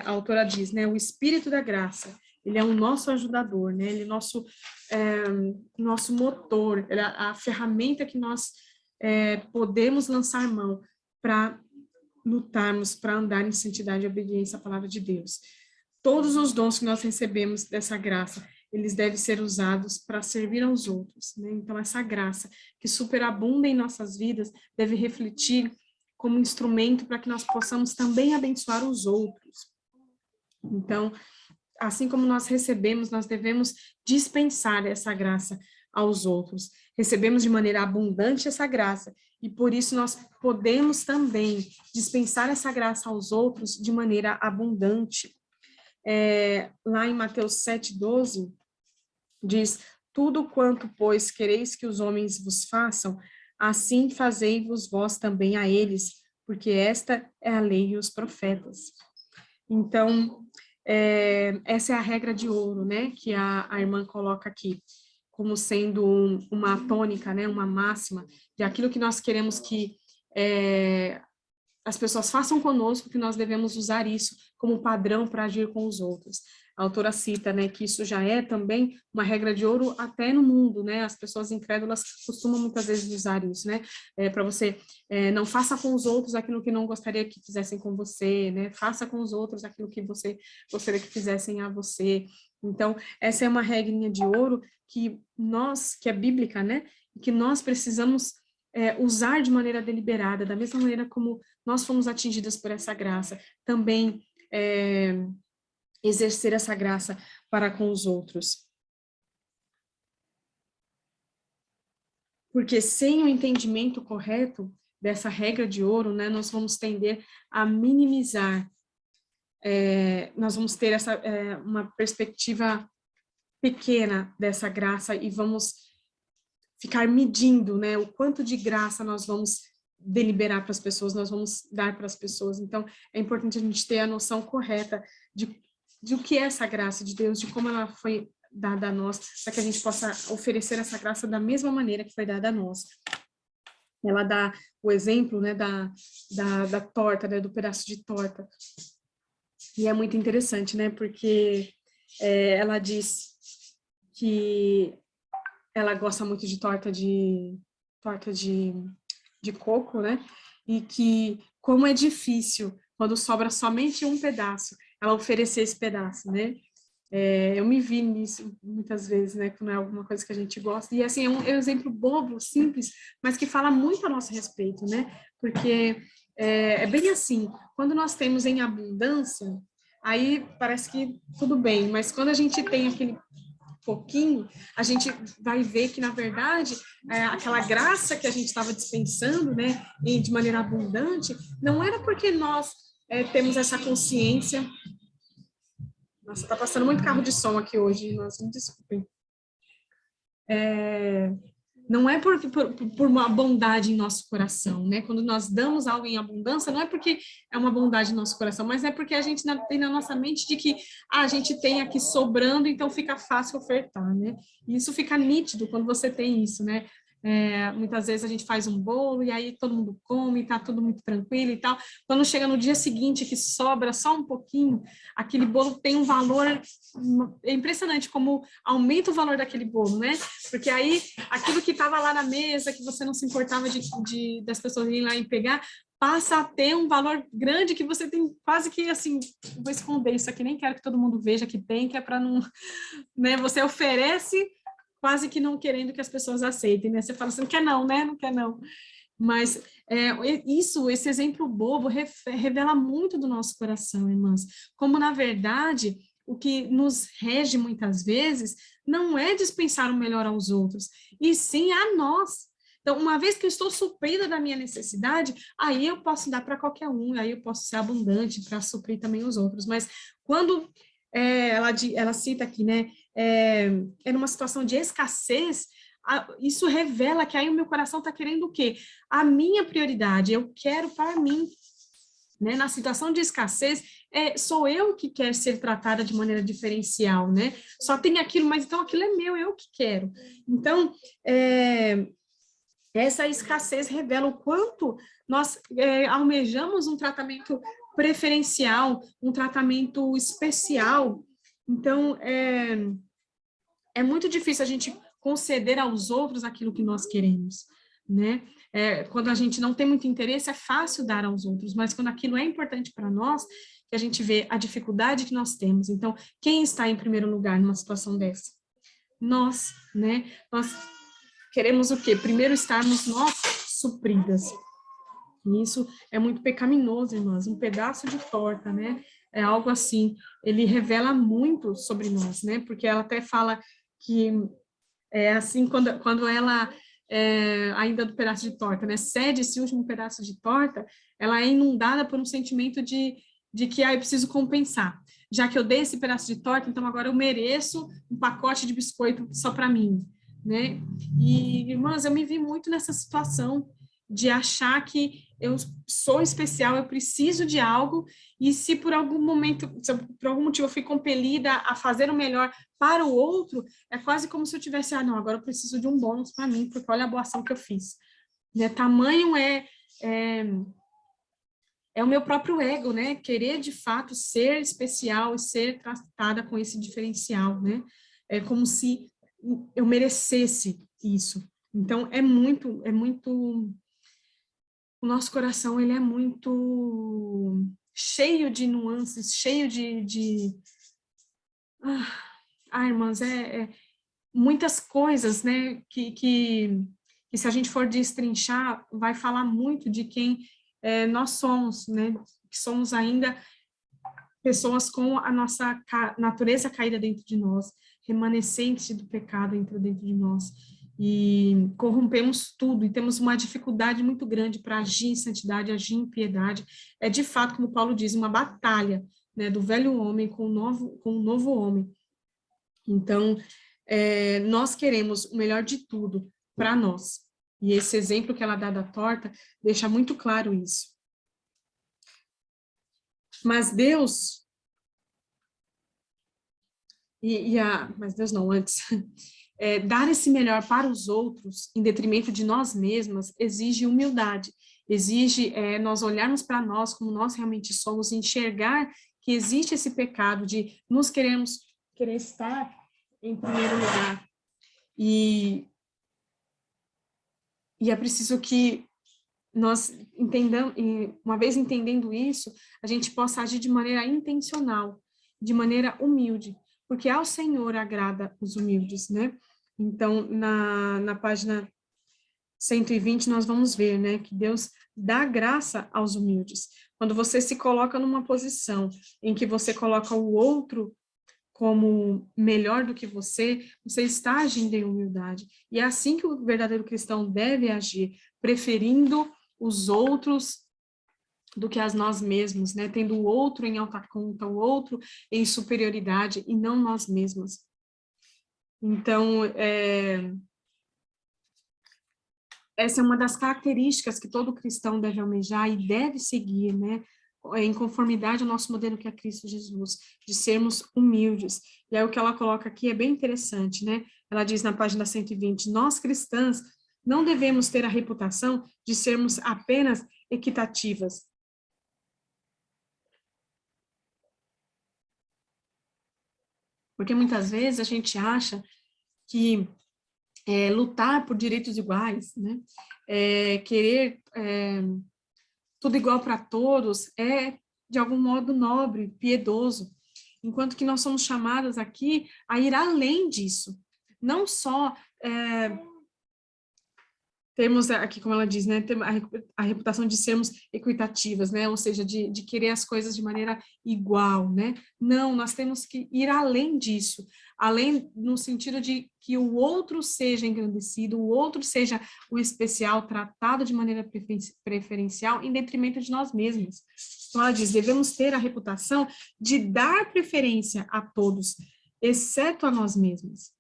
A autora diz, né, o Espírito da graça, ele é o nosso ajudador, né, ele é nosso motor, ele é a ferramenta que nós podemos lançar mão para lutarmos, para andar em santidade e obediência à palavra de Deus. Todos os dons que nós recebemos dessa graça, eles devem ser usados para servir aos outros, né? Então, essa graça que superabunda em nossas vidas deve refletir como instrumento para que nós possamos também abençoar os outros. Então, assim como nós recebemos, nós devemos dispensar essa graça aos outros. Recebemos de maneira abundante essa graça, e por isso nós podemos também dispensar essa graça aos outros de maneira abundante. Lá em Mateus 7,12, diz, tudo quanto, pois, quereis que os homens vos façam, assim fazei-vos vós também a eles, porque esta é a lei e os profetas. Então, essa é a regra de ouro, né, que a irmã coloca aqui, como sendo uma tônica, né, uma máxima, de aquilo que nós queremos que as pessoas façam conosco, que nós devemos usar isso como padrão para agir com os outros. A autora cita, né, que isso já é também uma regra de ouro até no mundo, né? As pessoas incrédulas costumam muitas vezes usar isso, né? Para você não faça com os outros aquilo que não gostaria que fizessem com você, né? Faça com os outros aquilo que você gostaria que fizessem a você. Então, essa é uma regrinha de ouro que é bíblica, né? Que nós precisamos usar de maneira deliberada, da mesma maneira como nós fomos atingidas por essa graça, também exercer essa graça para com os outros. Porque sem o entendimento correto dessa regra de ouro, né, nós vamos tender a minimizar, nós vamos ter uma perspectiva pequena dessa graça e vamos ficar medindo, né, o quanto de graça nós vamos deliberar para as pessoas, nós vamos dar para as pessoas. Então, é importante a gente ter a noção correta de o que é essa graça de Deus, de como ela foi dada a nós, para que a gente possa oferecer essa graça da mesma maneira que foi dada a nós. Ela dá o exemplo, né, da torta, né, do pedaço de torta. E é muito interessante, né, porque ela diz que ela gosta muito de torta de coco, né, e que como é difícil quando sobra somente um pedaço, ela oferecer esse pedaço, né? Eu me vi nisso muitas vezes, né? Quando é alguma coisa que a gente gosta. E, assim, é um exemplo bobo, simples, mas que fala muito a nosso respeito, né? Porque é bem assim, quando nós temos em abundância, aí parece que tudo bem, mas quando a gente tem aquele pouquinho, a gente vai ver que, na verdade, aquela graça que a gente estava dispensando, né, e de maneira abundante, não era porque nós temos essa consciência. Nossa, tá passando muito carro de som aqui hoje, nossa, me desculpem. Não é por uma bondade em nosso coração, né? Quando nós damos algo em abundância, não é porque é uma bondade em nosso coração, mas é porque a gente tem na nossa mente de que a gente tem aqui sobrando, então fica fácil ofertar, né? E isso fica nítido quando você tem isso, né? Muitas vezes a gente faz um bolo e aí todo mundo come, tá tudo muito tranquilo e tal. Quando chega no dia seguinte que sobra só um pouquinho, aquele bolo tem um valor, é impressionante como aumenta o valor daquele bolo, né? Porque aí aquilo que estava lá na mesa, que você não se importava das pessoas irem lá e pegar, passa a ter um valor grande que você tem quase que assim, vou esconder isso aqui, nem quero que todo mundo veja que tem, que é para não, né? Você oferece quase que não querendo que as pessoas aceitem, né? Você fala assim, não quer não, né? Não quer não. Mas esse exemplo bobo revela muito do nosso coração, irmãs. Como, na verdade, o que nos rege muitas vezes não é dispensar o melhor aos outros, e sim a nós. Então, uma vez que eu estou suprida da minha necessidade, aí eu posso dar para qualquer um, aí eu posso ser abundante para suprir também os outros. Mas quando ela cita aqui, né, numa situação de escassez, isso revela que aí o meu coração está querendo o quê? A minha prioridade, eu quero para mim. Né? Na situação de escassez, sou eu que quero ser tratada de maneira diferencial, né? Só tem aquilo, mas então aquilo é meu, eu que quero. Então, essa escassez revela o quanto nós almejamos um tratamento preferencial, um tratamento especial. Então, é muito difícil a gente conceder aos outros aquilo que nós queremos, né? Quando a gente não tem muito interesse, é fácil dar aos outros, mas quando aquilo é importante para nós, que a gente vê a dificuldade que nós temos. Então, quem está em primeiro lugar numa situação dessa? Nós, né? Nós queremos o quê? Primeiro estarmos nós supridas. E isso é muito pecaminoso, irmãs. Um pedaço de torta, né? É algo assim, ele revela muito sobre nós, né? Porque ela até fala que assim, quando ela, ainda do pedaço de torta, né, cede esse último pedaço de torta, ela é inundada por um sentimento de que eu preciso compensar. Já que eu dei esse pedaço de torta, então agora eu mereço um pacote de biscoito só para mim, né? E, irmãs, eu me vi muito nessa situação de achar que eu sou especial, eu preciso de algo, e se por algum momento, se por algum motivo eu fui compelida a fazer o melhor para o outro, é quase como se eu tivesse, não, agora eu preciso de um bônus para mim, porque olha a boa ação que eu fiz. Né? Tamanho é é o meu próprio ego, né? Querer, de fato, ser especial e ser tratada com esse diferencial, né? É como se eu merecesse isso. Então, o nosso coração, ele é muito cheio de nuances, cheio irmãs, muitas coisas, né, que se a gente for destrinchar, vai falar muito de quem nós somos, né, que somos ainda pessoas com a nossa natureza caída dentro de nós, remanescente do pecado dentro de nós, e corrompemos tudo, e temos uma dificuldade muito grande para agir em santidade, agir em piedade. É de fato, como Paulo diz, uma batalha, né, do velho homem com o novo homem. Então, nós queremos o melhor de tudo para nós. E esse exemplo que ela dá da torta deixa muito claro isso. Mas Deus, mas Deus não, antes, dar esse melhor para os outros, em detrimento de nós mesmas, exige humildade, exige nós olharmos para nós como nós realmente somos, enxergar que existe esse pecado de nos querer estar em primeiro lugar. E é preciso que nós entendamos, uma vez entendendo isso, a gente possa agir de maneira intencional, de maneira humilde, porque ao Senhor agrada os humildes, né? Então, na página 120, nós vamos ver, né, que Deus dá graça aos humildes. Quando você se coloca numa posição em que você coloca o outro como melhor do que você está agindo em humildade. E é assim que o verdadeiro cristão deve agir, preferindo os outros do que a nós mesmos, né? Tendo o outro em alta conta, o outro em superioridade e não nós mesmos. Então, essa é uma das características que todo cristão deve almejar e deve seguir, né? Em conformidade ao nosso modelo que é Cristo Jesus, de sermos humildes. E aí o que ela coloca aqui é bem interessante, né? Ela diz na página 120, nós cristãs não devemos ter a reputação de sermos apenas equitativas. Porque muitas vezes a gente acha que lutar por direitos iguais, né? Querer tudo igual para todos é, de algum modo, nobre, piedoso, enquanto que nós somos chamadas aqui a ir além disso, não só temos aqui, como ela diz, né, a reputação de sermos equitativas, né, ou seja, de querer as coisas de maneira igual, né, não, nós temos que ir além disso, além no sentido de que o outro seja engrandecido, o outro seja o especial, tratado de maneira preferencial, em detrimento de nós mesmos. Então, ela diz, devemos ter a reputação de dar preferência a todos, exceto a nós mesmos.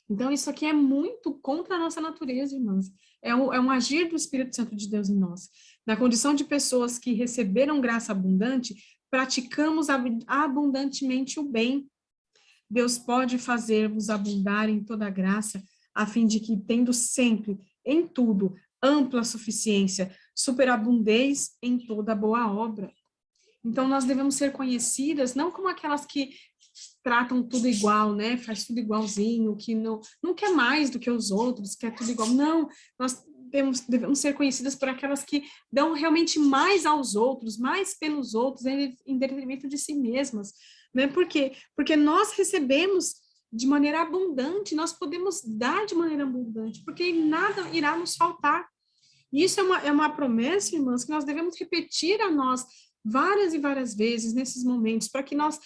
Então, isso aqui é muito contra a nossa natureza, irmãs. É um agir do Espírito Santo de Deus em nós. Na condição de pessoas que receberam graça abundante, praticamos abundantemente o bem. Deus pode fazer-vos abundar em toda graça, a fim de que, tendo sempre, em tudo, ampla suficiência, superabundez em toda boa obra. Então, nós devemos ser conhecidas não como aquelas que tratam tudo igual, né? Faz tudo igualzinho, que não quer mais do que os outros, quer tudo igual. Não, nós devemos ser conhecidas por aquelas que dão realmente mais aos outros, mais pelos outros, em detrimento de si mesmas, né? Por quê? Porque nós recebemos de maneira abundante, nós podemos dar de maneira abundante, porque nada irá nos faltar. E isso é uma promessa, irmãs, que nós devemos repetir a nós várias e várias vezes nesses momentos, para que nós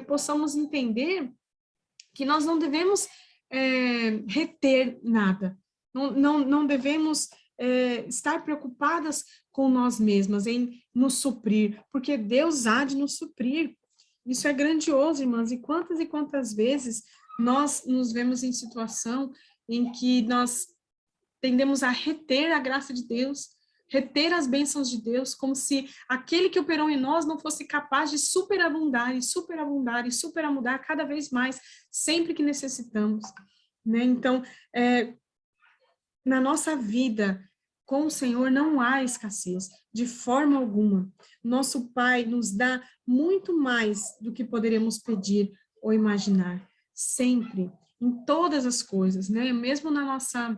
possamos entender que nós não devemos reter nada, não devemos estar preocupadas com nós mesmas, em nos suprir, porque Deus há de nos suprir. Isso é grandioso, irmãs, e quantas vezes nós nos vemos em situação em que nós tendemos a reter a graça de Deus, reter as bênçãos de Deus, como se aquele que operou em nós não fosse capaz de superabundar e superabundar e superabundar cada vez mais, sempre que necessitamos, né? Então, na nossa vida com o Senhor não há escassez, de forma alguma. Nosso Pai nos dá muito mais do que poderíamos pedir ou imaginar, sempre, em todas as coisas, né? Mesmo na nossa,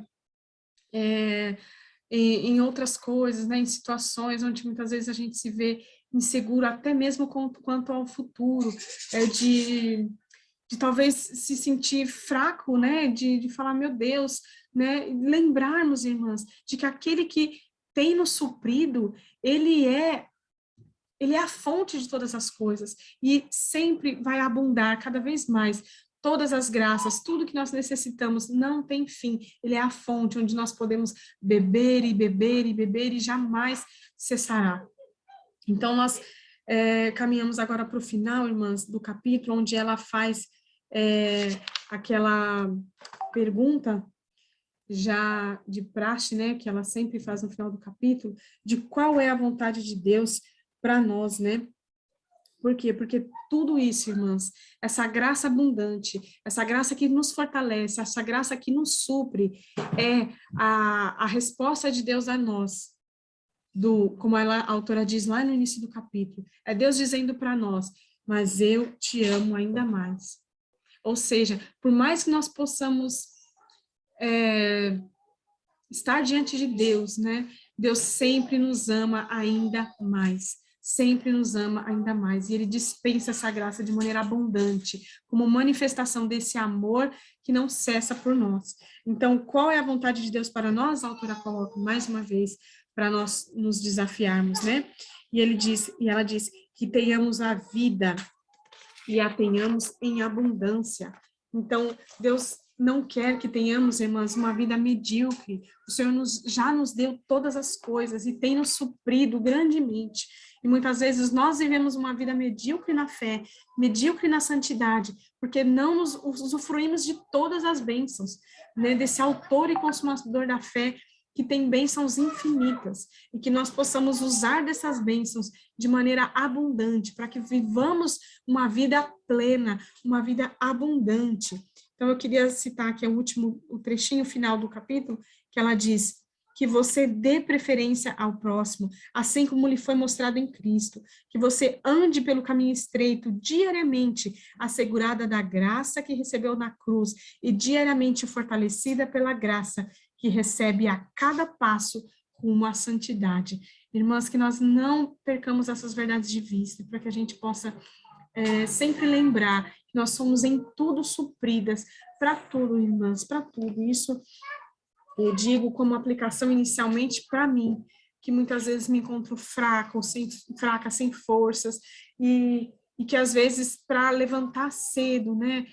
em outras coisas, né? Em situações onde muitas vezes a gente se vê inseguro, até mesmo quanto ao futuro, de talvez se sentir fraco, né? De falar, meu Deus, né? Lembrarmos, irmãs, de que aquele que tem nos suprido, ele é a fonte de todas as coisas e sempre vai abundar cada vez mais. Todas as graças, tudo que nós necessitamos não tem fim. Ele é a fonte onde nós podemos beber e beber e beber e jamais cessará. Então, nós caminhamos agora para o final, irmãs, do capítulo, onde ela faz aquela pergunta já de praxe, né, que ela sempre faz no final do capítulo, de qual é a vontade de Deus para nós, né? Por quê? Porque tudo isso, irmãs, essa graça abundante, essa graça que nos fortalece, essa graça que nos supre, é a resposta de Deus a nós, como a autora diz lá no início do capítulo, é Deus dizendo para nós, mas eu te amo ainda mais. Ou seja, por mais que nós possamos estar diante de Deus, né? Deus sempre nos ama ainda mais, sempre nos ama ainda mais, e Ele dispensa essa graça de maneira abundante, como manifestação desse amor que não cessa por nós. Então, qual é a vontade de Deus para nós? A autora coloca mais uma vez, para nós nos desafiarmos, né? E ela diz que tenhamos a vida e a tenhamos em abundância. Então, Deus não quer que tenhamos, irmãs, uma vida medíocre. O Senhor já nos deu todas as coisas e tem nos suprido grandemente. E muitas vezes nós vivemos uma vida medíocre na fé, medíocre na santidade, porque não nos usufruímos de todas as bênçãos, né, desse autor e consumador da fé, que tem bênçãos infinitas, e que nós possamos usar dessas bênçãos de maneira abundante, para que vivamos uma vida plena, uma vida abundante. Então, eu queria citar aqui o trechinho final do capítulo, que ela diz que você dê preferência ao próximo, assim como lhe foi mostrado em Cristo, que você ande pelo caminho estreito diariamente, assegurada da graça que recebeu na cruz e diariamente fortalecida pela graça que recebe a cada passo rumo à santidade. Irmãs, que nós não percamos essas verdades de vista, para que a gente possa sempre lembrar que nós somos em tudo supridas, para tudo, irmãs, para tudo. Isso eu digo como aplicação inicialmente para mim, que muitas vezes me encontro fraca, sem forças, e que às vezes para levantar cedo, né,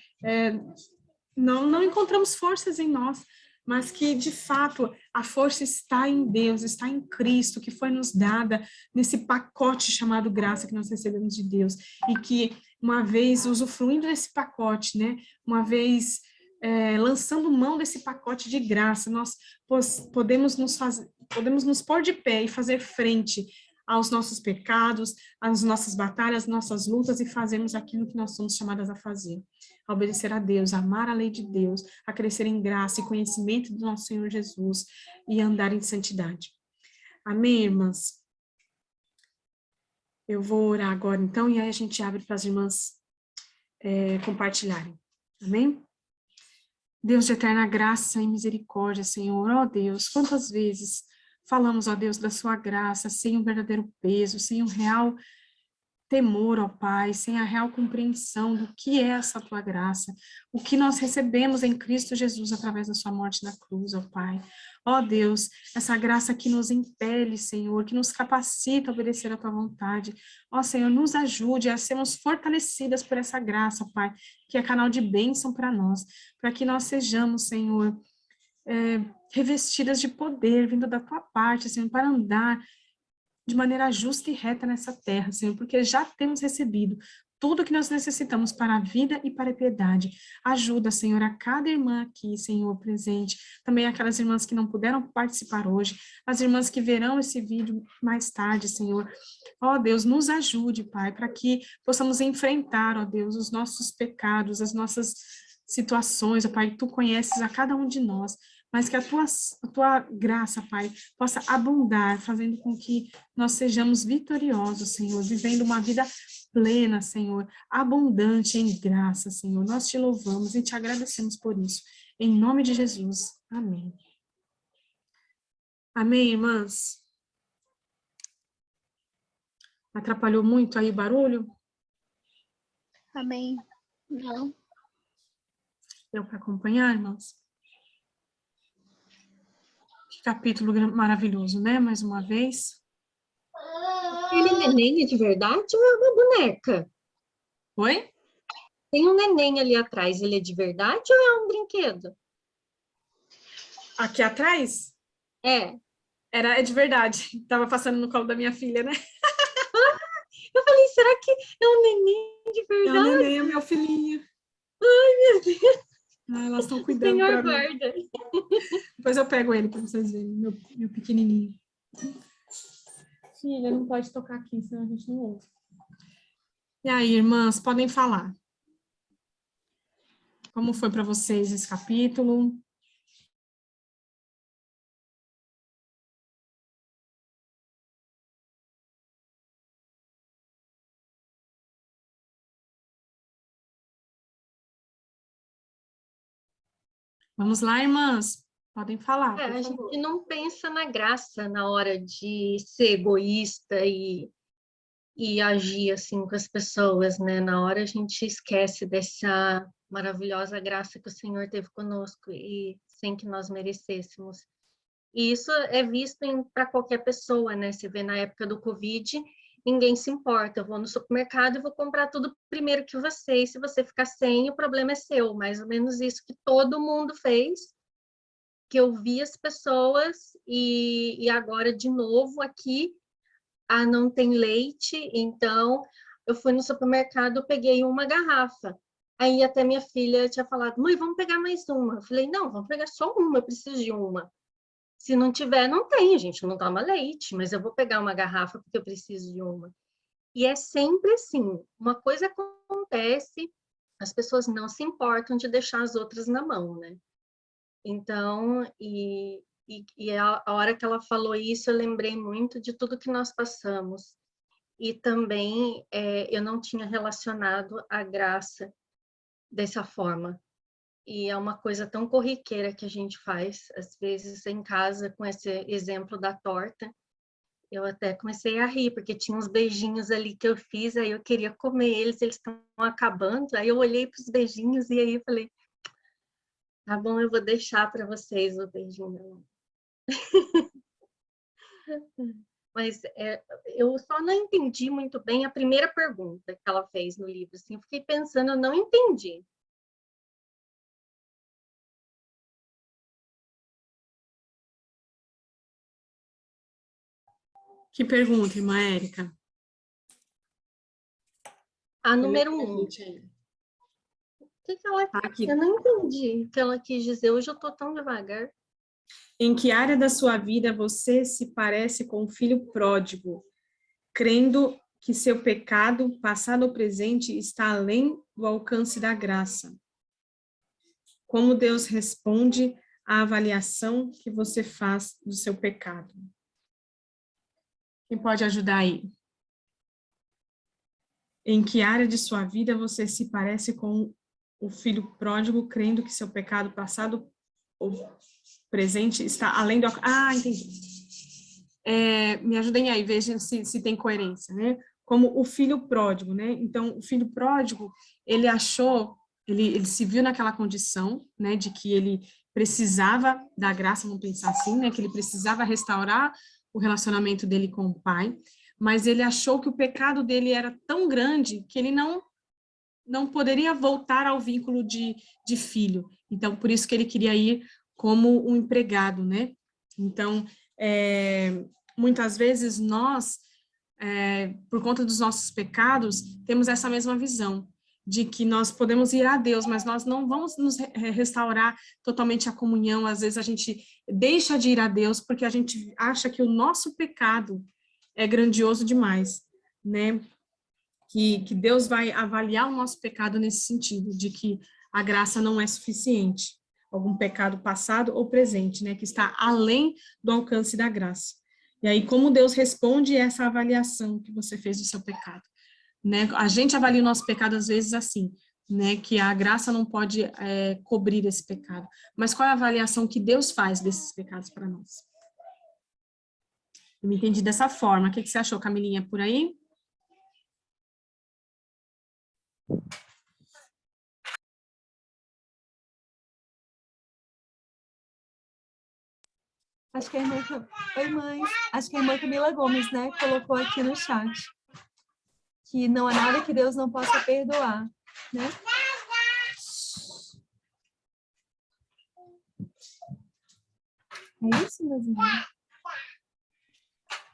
não encontramos forças em nós, mas que, de fato, a força está em Deus, está em Cristo, que foi nos dada nesse pacote chamado graça que nós recebemos de Deus, e que, uma vez usufruindo desse pacote, né, uma vez lançando mão desse pacote de graça, nós podemos nos pôr de pé e fazer frente aos nossos pecados, às nossas batalhas, às nossas lutas, e fazermos aquilo que nós somos chamadas a fazer. A obedecer a Deus, a amar a lei de Deus, a crescer em graça e conhecimento do nosso Senhor Jesus e andar em santidade. Amém, irmãs? Eu vou orar agora, então, e aí a gente abre para as irmãs compartilharem. Amém? Deus de eterna graça e misericórdia, Senhor, ó Deus, quantas vezes falamos, ó Deus, da sua graça, sem um verdadeiro peso, sem um real temor, ó Pai, sem a real compreensão do que é essa tua graça, o que nós recebemos em Cristo Jesus através da sua morte na cruz, ó Pai. Ó Deus, essa graça que nos impele, Senhor, que nos capacita a obedecer a tua vontade. Ó Senhor, nos ajude a sermos fortalecidas por essa graça, Pai, que é canal de bênção para nós, para que nós sejamos, Senhor, revestidas de poder, vindo da tua parte, Senhor, para andar de maneira justa e reta nessa terra, Senhor, porque já temos recebido tudo que nós necessitamos para a vida e para a piedade. Ajuda, Senhor, a cada irmã aqui, Senhor, presente, também aquelas irmãs que não puderam participar hoje, as irmãs que verão esse vídeo mais tarde, Senhor. Ó Deus, nos ajude, Pai, para que possamos enfrentar, ó Deus, os nossos pecados, as nossas situações, ó Pai, Tu conheces a cada um de nós, mas que a tua graça, Pai, possa abundar, fazendo com que nós sejamos vitoriosos, Senhor, vivendo uma vida plena, Senhor, abundante em graça, Senhor. Nós te louvamos e te agradecemos por isso. Em nome de Jesus. Amém. Amém, irmãs? Atrapalhou muito aí o barulho? Amém. Não. Deu para acompanhar, irmãos? Que capítulo maravilhoso, né? Mais uma vez. Ele neném é de verdade ou é uma boneca? Oi? Tem um neném ali atrás, ele é de verdade ou é um brinquedo? Aqui atrás? É. É de verdade. Tava passando no colo da minha filha, né? Eu falei, será que é um neném de É o verdade? neném, é meu filhinho. Meu Deus, Ah, elas estão o cuidando Senhor para mim. guarda. Depois eu pego ele para vocês verem, meu pequenininho. Filha, não pode tocar aqui, senão a gente não ouve. E aí, irmãs, podem falar. Como foi para vocês esse capítulo? Vamos lá, irmãs. Podem falar, por A favor. gente não pensa na graça na hora de ser egoísta e agir assim com as pessoas, né? Na hora a gente esquece dessa maravilhosa graça que o Senhor teve conosco e sem que nós merecêssemos. E isso é visto para qualquer pessoa, né? Você vê na época do Covid, ninguém se importa. Eu vou no supermercado e vou comprar tudo primeiro que você. E se você ficar sem, o problema é seu. Mais ou menos isso que todo mundo fez, que eu vi as pessoas e agora de novo aqui, não tem leite, então eu fui no supermercado, peguei uma garrafa. Aí até minha filha tinha falado, mãe, vamos pegar mais uma. Eu falei, não, vamos pegar só uma, eu preciso de uma. Se não tiver, não tem, a gente não toma leite, mas eu vou pegar uma garrafa porque eu preciso de uma. E é sempre assim, uma coisa acontece, as pessoas não se importam de deixar as outras na mão, né? Então, a hora que ela falou isso, eu lembrei muito de tudo que nós passamos. E também eu não tinha relacionado a graça dessa forma. E é uma coisa tão corriqueira que a gente faz, às vezes em casa, com esse exemplo da torta. Eu até comecei a rir, porque tinha uns beijinhos ali que eu fiz, aí eu queria comer eles estão acabando. Aí eu olhei para os beijinhos e aí eu falei, tá bom, eu vou deixar para vocês o beijinho. Mas eu só não entendi muito bem a primeira pergunta que ela fez no livro. Assim, eu fiquei pensando, eu não entendi. Que pergunta, irmã Érica? A número 1. O que ela... Aqui. Eu não entendi o que ela quis dizer. Hoje eu estou tão devagar. Em que área da sua vida você se parece com o filho pródigo, crendo que seu pecado, passado ou presente, está além do alcance da graça? Como Deus responde à avaliação que você faz do seu pecado? Quem pode ajudar aí? Em que área de sua vida você se parece com o filho pródigo, crendo que seu pecado, passado ou presente, está além do... Ah, entendi. Me ajudem aí, vejam se tem coerência, né? Como o filho pródigo, né? Então, o filho pródigo, ele achou, ele se viu naquela condição, né, de que ele precisava da graça, vamos pensar assim, né, que ele precisava restaurar o relacionamento dele com o pai, mas ele achou que o pecado dele era tão grande que ele não poderia voltar ao vínculo de filho. Então, por isso que ele queria ir como um empregado, né? Então, muitas vezes nós, por conta dos nossos pecados, temos essa mesma visão, de que nós podemos ir a Deus, mas nós não vamos nos restaurar totalmente a comunhão. Às vezes a gente deixa de ir a Deus porque a gente acha que o nosso pecado é grandioso demais, né? Que Deus vai avaliar o nosso pecado nesse sentido, de que a graça não é suficiente. algum pecado passado ou presente, né, que está além do alcance da graça. E aí, como Deus responde essa avaliação que você fez do seu pecado, né? A gente avalia o nosso pecado às vezes assim, né, que a graça não pode cobrir esse pecado. Mas qual é a avaliação que Deus faz desses pecados para nós? Eu me entendi dessa forma. O que você achou, Camilinha, por aí? Acho que a irmã... Oi, mãe. Acho que a irmã Camila Gomes, né, colocou aqui no chat que não há nada que Deus não possa perdoar, né? É isso, meus irmãos?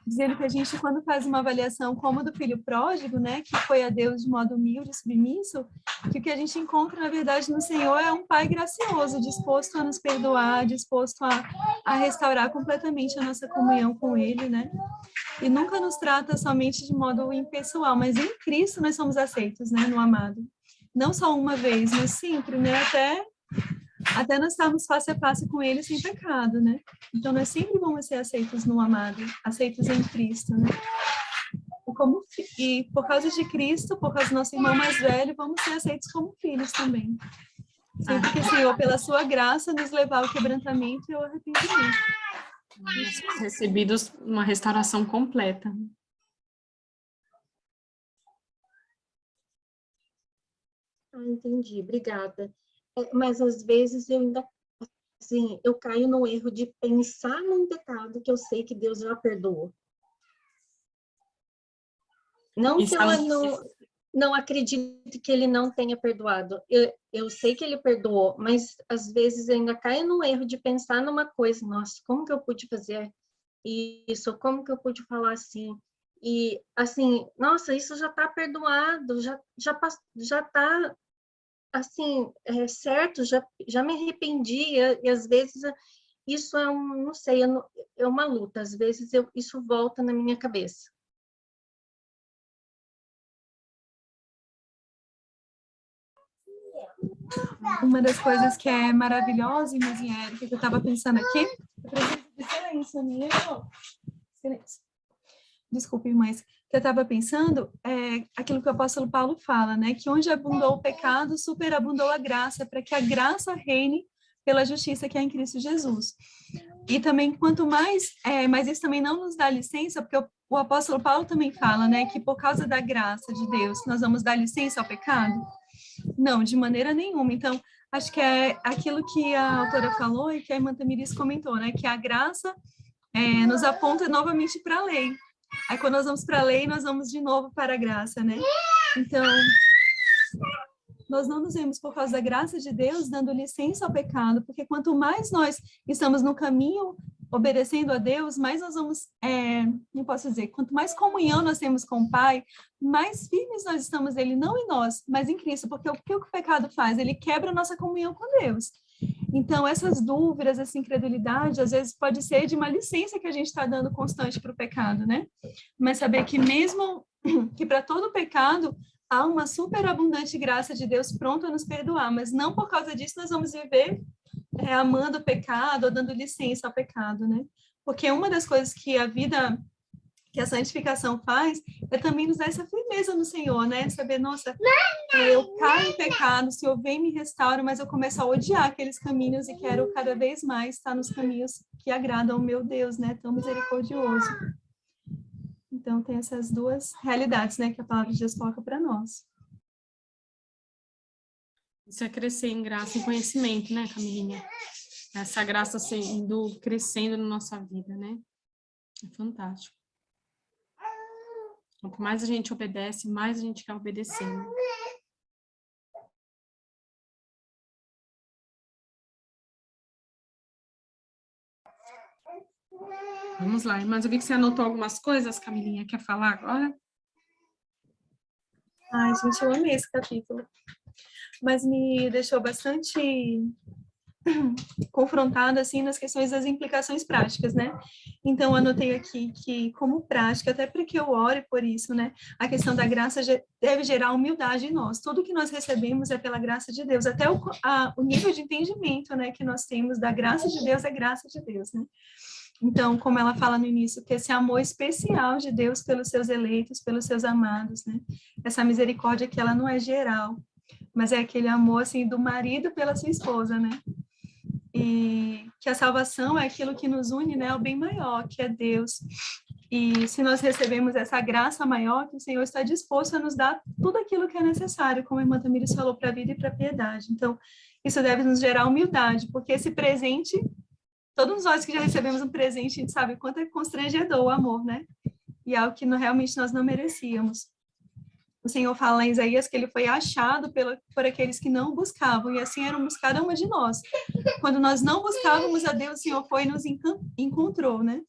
Dizendo que a gente, quando faz uma avaliação como a do filho pródigo, né, que foi a Deus de modo humilde e submisso, que o que a gente encontra, na verdade, no Senhor é um Pai gracioso, disposto a nos perdoar, disposto a restaurar completamente a nossa comunhão com Ele, né? E nunca nos trata somente de modo impessoal, mas em Cristo nós somos aceitos, né, no amado. Não só uma vez, mas sempre, né, até nós estarmos face a face com Ele sem pecado, né? Então, nós sempre vamos ser aceitos no amado, aceitos em Cristo, né? E por causa de Cristo, por causa do nosso irmão mais velho, vamos ser aceitos como filhos também. Sempre que o Senhor, pela sua graça, nos levar ao quebrantamento e ao arrependimento. Recebidos uma restauração completa. Entendi, obrigada. Mas às vezes eu ainda, assim, eu caio no erro de pensar num pecado que eu sei que Deus já perdoou. Não que eu não acredite que ele não tenha perdoado. Eu sei que ele perdoou, mas às vezes eu ainda caio no erro de pensar numa coisa, nossa, como que eu pude fazer isso? Como que eu pude falar assim? E assim, nossa, isso já está perdoado, já está assim, certo, já me arrependi, e às vezes isso não sei, é uma luta, às vezes isso volta na minha cabeça. Uma das coisas que é maravilhosa, irmãzinha Érica, que eu estava pensando aqui, eu preciso de silêncio, minha. Silêncio. Desculpe, mas que eu estava pensando é aquilo que o apóstolo Paulo fala, né? Que onde abundou o pecado, superabundou a graça, para que a graça reine pela justiça que é em Cristo Jesus. E também, quanto mais, mas isso também não nos dá licença, porque o apóstolo Paulo também fala, né? Que por causa da graça de Deus, nós vamos dar licença ao pecado? Não, de maneira nenhuma. Então, acho que é aquilo que a autora falou e que a irmã Tamiris comentou, né? Que a graça nos aponta novamente para a lei. Aí, quando nós vamos para a lei, nós vamos de novo para a graça, né? Então, nós não nos vemos por causa da graça de Deus dando licença ao pecado, porque quanto mais nós estamos no caminho obedecendo a Deus, mais nós vamos, não posso dizer, quanto mais comunhão nós temos com o Pai, mais firmes nós estamos nele, não em nós, mas em Cristo, porque o que o pecado faz? Ele quebra a nossa comunhão com Deus. Então, essas dúvidas, essa incredulidade, às vezes pode ser de uma licença que a gente está dando constante para o pecado, né? Mas saber que mesmo que para todo pecado há uma superabundante graça de Deus pronto a nos perdoar, mas não por causa disso nós vamos viver amando o pecado ou dando licença ao pecado, né? Porque uma das coisas que que a santificação faz é também nos dar essa firmeza no Senhor, né? Saber, nossa, eu caio em pecado, o Senhor vem e me restaura, mas eu começo a odiar aqueles caminhos e quero cada vez mais estar nos caminhos que agradam ao meu Deus, né? Tão misericordioso. Então, tem essas duas realidades, né? Que a palavra de Deus coloca para nós. Isso é crescer em graça e conhecimento, né, Camilinha? Essa graça crescendo na nossa vida, né? É fantástico. Quanto mais a gente obedece, mais a gente quer obedecer, né? Vamos lá, mas eu vi que você anotou algumas coisas, Camilinha. Quer falar agora? Ai, gente, eu amei esse capítulo. Mas me deixou bastante confrontada assim nas questões das implicações práticas, né? Então anotei aqui que como prática, até para que eu ore por isso, né? A questão da graça deve gerar humildade em nós. Tudo que nós recebemos é pela graça de Deus, até o nível de entendimento, né, que nós temos da graça de Deus é graça de Deus, né? Então, como ela fala no início, que esse amor especial de Deus pelos seus eleitos, pelos seus amados, né? Essa misericórdia que ela não é geral, mas é aquele amor, assim, do marido pela sua esposa, né? E que a salvação é aquilo que nos une, né, ao bem maior, que é Deus. E se nós recebemos essa graça maior, que o Senhor está disposto a nos dar tudo aquilo que é necessário, como a irmã Tamires falou, para a vida e para a piedade. Então, isso deve nos gerar humildade, porque esse presente, todos nós que já recebemos um presente, a gente sabe quanto é constrangedor o amor, né? E é algo que realmente nós não merecíamos. O Senhor fala em Isaías que ele foi achado por aqueles que não buscavam, e assim éramos cada uma de nós. Quando nós não buscávamos a Deus, o Senhor foi e nos encontrou, né?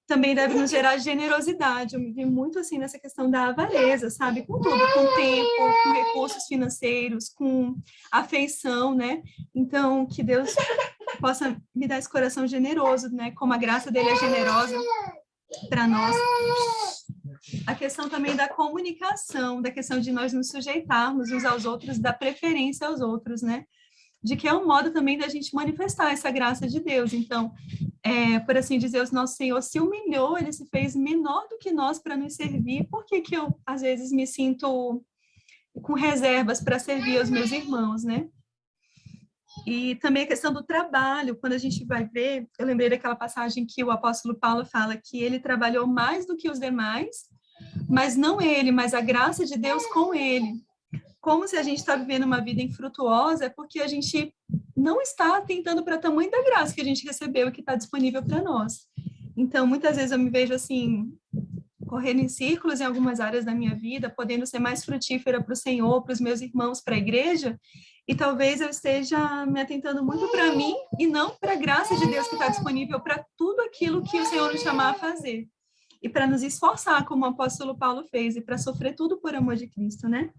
Também deve nos gerar generosidade. Eu me vi muito assim nessa questão da avareza, sabe? Com tudo, com tempo, com recursos financeiros, com afeição, né? Então, que Deus possa me dar esse coração generoso, né? Como a graça dele é generosa para nós. A questão também da comunicação, da questão de nós nos sujeitarmos uns aos outros, da preferência aos outros, né? De que é um modo também da gente manifestar essa graça de Deus. Então, por assim dizer, o nosso Senhor se humilhou, ele se fez menor do que nós para nos servir. Por que que eu, às vezes, me sinto com reservas para servir aos meus irmãos, né? E também a questão do trabalho, quando a gente vai ver, eu lembrei daquela passagem que o apóstolo Paulo fala que ele trabalhou mais do que os demais, mas não ele, mas a graça de Deus com ele. Como se a gente está vivendo uma vida infrutuosa, é porque a gente não está atentando para o tamanho da graça que a gente recebeu e que está disponível para nós. Então, muitas vezes eu me vejo assim, correndo em círculos em algumas áreas da minha vida, podendo ser mais frutífera para o Senhor, para os meus irmãos, para a igreja, e talvez eu esteja me atentando muito para mim e não para a graça de Deus que está disponível para tudo aquilo que o Senhor nos chamar a fazer. E para nos esforçar, como o apóstolo Paulo fez, e para sofrer tudo por amor de Cristo, né?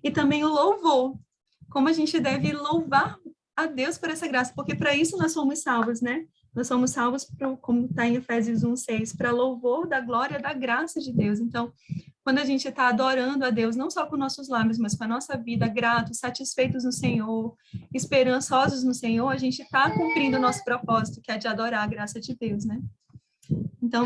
E também o louvor, como a gente deve louvar a Deus por essa graça, porque para isso nós somos salvos, né? Nós somos salvos, como está em Efésios 1:6, para louvor da glória da graça de Deus. Então, quando a gente está adorando a Deus, não só com nossos lábios, mas com a nossa vida, gratos, satisfeitos no Senhor, esperançosos no Senhor, a gente está cumprindo o nosso propósito, que é de adorar a graça de Deus, né? Então,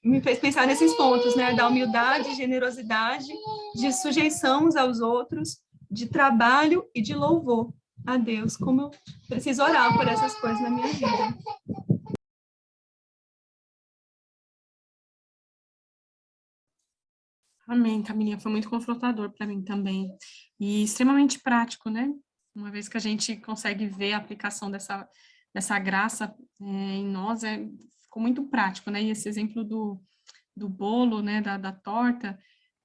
me fez pensar nesses pontos, né? Da humildade, generosidade, de sujeição uns aos outros, de trabalho e de louvor a Deus. Como eu preciso orar por essas coisas na minha vida. Amém, Camilinha, foi muito confrontador para mim também, e extremamente prático, né? Uma vez que a gente consegue ver a aplicação dessa graça em nós, ficou muito prático, né? E esse exemplo do bolo, né, da torta,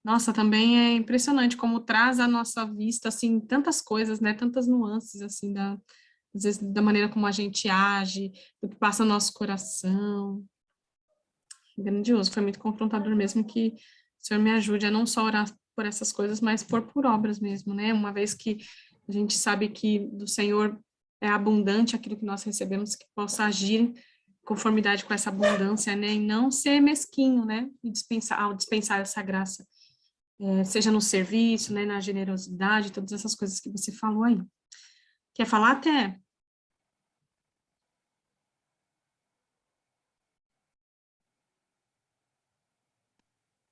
nossa, também é impressionante como traz à nossa vista, assim, tantas coisas, né? Tantas nuances, assim, às vezes da maneira como a gente age, do que passa no nosso coração. Grandioso, foi muito confrontador mesmo, que o Senhor me ajude a não só orar por essas coisas, mas por obras mesmo, né? Uma vez que a gente sabe que do Senhor é abundante aquilo que nós recebemos, que possa agir em conformidade com essa abundância, né? E não ser mesquinho, né? E ao dispensar essa graça, seja no serviço, né? Na generosidade, todas essas coisas que você falou aí. Quer falar, até?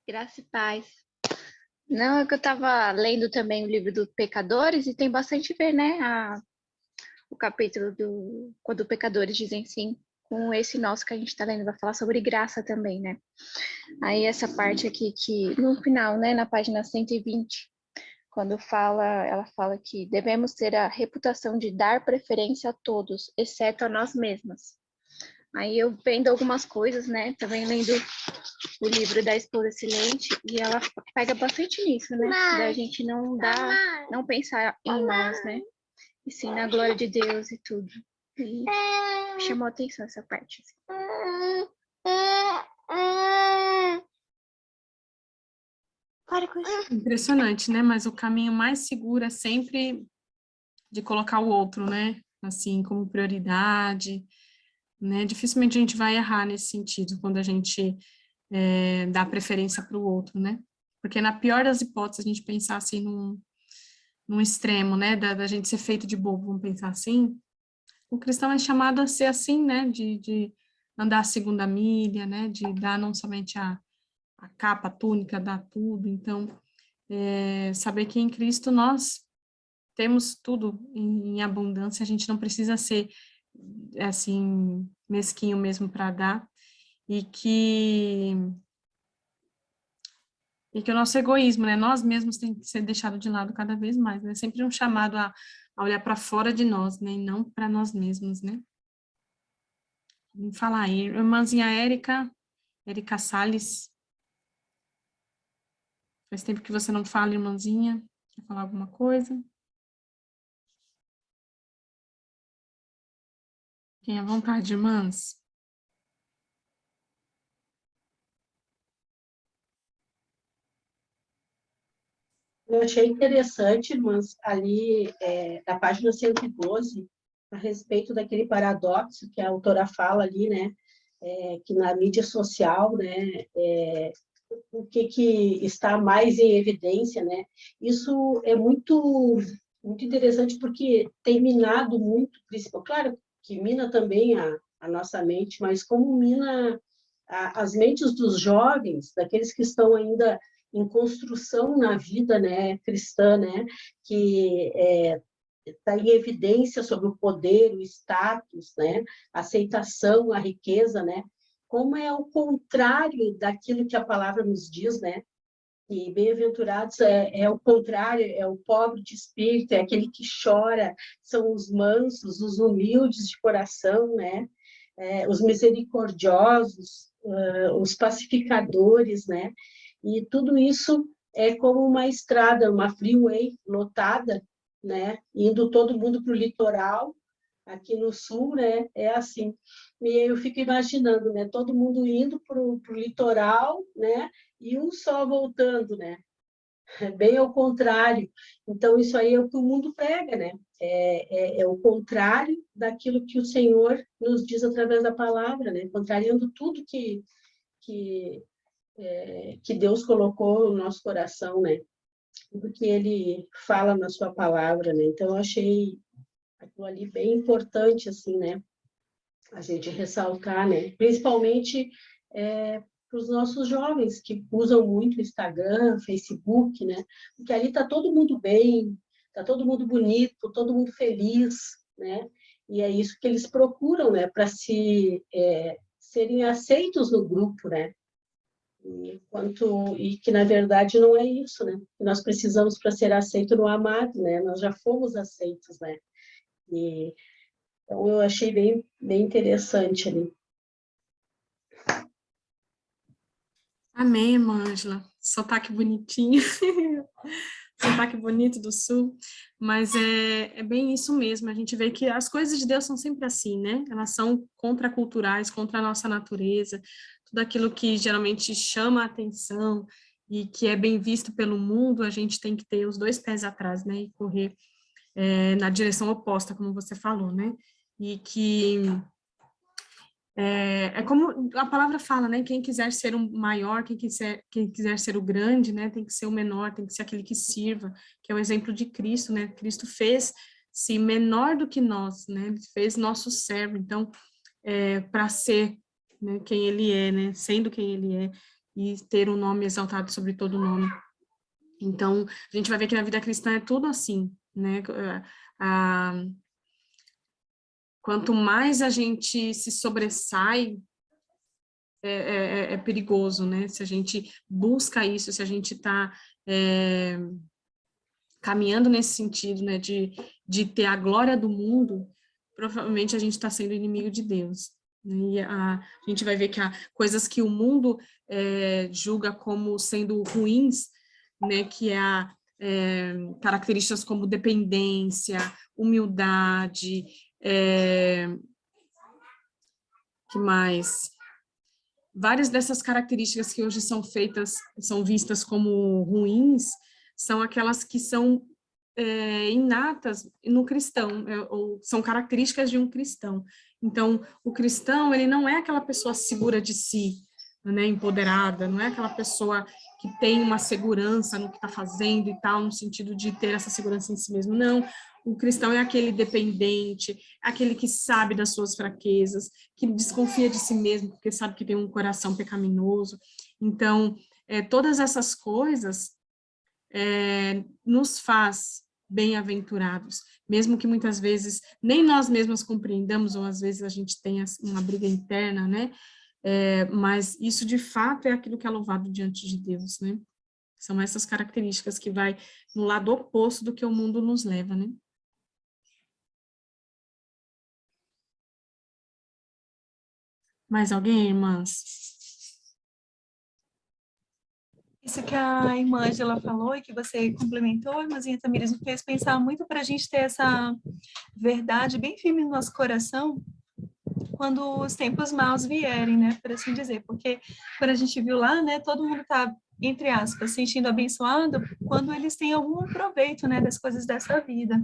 Graça e paz. Não, é que eu estava lendo também o livro dos Pecadores e tem bastante a ver, né? O capítulo quando pecadores dizem sim, com esse nosso que a gente está lendo, vai falar sobre graça também, né? Aí essa parte aqui que no final, né, na página 120, quando ela fala que devemos ter a reputação de dar preferência a todos, exceto a nós mesmas. Aí eu vendo algumas coisas, né, também lendo o livro da Esposa Silente, e ela pega bastante nisso, né, da gente não pensar em nós, né, e sim na glória de Deus e tudo. E chamou a atenção essa parte. Assim. Para com isso. Impressionante, né? Mas o caminho mais seguro é sempre de colocar o outro, né? assim, como prioridade, né? Dificilmente a gente vai errar nesse sentido, quando a gente dá preferência para o outro, né? Porque na pior das hipóteses, a gente pensar assim num extremo, né? Da gente ser feito de bobo, vamos pensar assim. O cristão é chamado a ser assim, né? De andar a segunda milha, né? De dar não somente a capa, a túnica, dar tudo. Então, saber que em Cristo nós temos tudo em abundância, a gente não precisa ser, assim, mesquinho mesmo para dar, e que o nosso egoísmo, né, nós mesmos tem que ser deixado de lado cada vez mais, né, sempre um chamado a olhar para fora de nós, né, e não para nós mesmos, né. Vamos falar aí, irmãzinha Érica Salles, faz tempo que você não fala, irmãzinha, quer falar alguma coisa? Fiquem à vontade, irmãs. Eu achei interessante, mas ali, na página 112, a respeito daquele paradoxo que a autora fala ali, né, que na mídia social, né, o que está mais em evidência, né, isso é muito interessante porque tem minado muito, claro que mina também a nossa mente, mas como mina as mentes dos jovens, daqueles que estão ainda em construção na vida, né, cristã, né, que está em evidência sobre o poder, o status, né, a aceitação, a riqueza, né, como é o contrário daquilo que a palavra nos diz, né, e bem-aventurados é o contrário, é o pobre de espírito, é aquele que chora, são os mansos, os humildes de coração, né, os misericordiosos, os pacificadores, né, e tudo isso é como uma estrada, uma freeway lotada, né? Indo todo mundo para o litoral, aqui no sul, né? É assim. E eu fico imaginando, né? Todo mundo indo para o litoral, né? E um só voltando, né? Bem ao contrário. Então, isso aí é o que o mundo prega, né? É o contrário daquilo que o Senhor nos diz através da palavra, né? Contrariando tudo que Deus colocou no nosso coração, né? Tudo que Ele fala na sua palavra, né? Então, eu achei aquilo ali bem importante, assim, né? A gente ressaltar, né? Principalmente para os nossos jovens que usam muito o Instagram, Facebook, né? Porque ali está todo mundo bem, está todo mundo bonito, todo mundo feliz, né? E é isso que eles procuram, né? Para serem aceitos no grupo, né? E que, na verdade, não é isso, né? Nós precisamos, para ser aceito no amado, né? Nós já fomos aceitos, né? Então, eu achei bem, bem interessante ali. Amém, irmã Ângela. Sotaque bonitinho. Sotaque bonito do Sul. Mas é bem isso mesmo. A gente vê que as coisas de Deus são sempre assim, né? Elas são contraculturais, contra a nossa natureza. Tudo aquilo que geralmente chama a atenção e que é bem visto pelo mundo, a gente tem que ter os dois pés atrás, né? E correr na direção oposta, como você falou, né? E que como a palavra fala, né? Quem quiser ser o maior, quem quiser ser o grande, né? Tem que ser o menor, tem que ser aquele que sirva, que é o exemplo de Cristo, né? Cristo fez-se menor do que nós, né? Ele fez nosso servo, então, para ser, né, quem ele é, né? Sendo quem ele é, e ter um nome exaltado sobre todo nome. Então, a gente vai ver que na vida cristã é tudo assim, né? Quanto mais a gente se sobressai, é perigoso, né? Se a gente busca isso, se a gente está caminhando nesse sentido, né? De ter a glória do mundo, provavelmente a gente está sendo inimigo de Deus. Né? E a gente vai ver que há coisas que o mundo julga como sendo ruins, né? Que características como dependência, humildade, que mais? Várias dessas características que hoje são vistas como ruins, são aquelas que são inatas no cristão, ou são características de um cristão. Então, o cristão, ele não é aquela pessoa segura de si, né, empoderada, não é aquela pessoa que tem uma segurança no que está fazendo e tal, no sentido de ter essa segurança em si mesmo. Não, o cristão é aquele dependente, aquele que sabe das suas fraquezas, que desconfia de si mesmo, porque sabe que tem um coração pecaminoso. Então, todas essas coisas nos faz bem-aventurados, mesmo que muitas vezes nem nós mesmos compreendamos, ou às vezes a gente tenha uma briga interna, né? Mas isso de fato é aquilo que é louvado diante de Deus, né? São essas características que vai no lado oposto do que o mundo nos leva, né? Mais alguém, irmãs? Isso que a irmã Angela falou e que você complementou, irmãzinha Tamires, me fez pensar muito para a gente ter essa verdade bem firme no nosso coração quando os tempos maus vierem, né, por assim dizer, porque quando a gente viu lá, né, todo mundo está, entre aspas, sentindo abençoado quando eles têm algum proveito, né, das coisas dessa vida,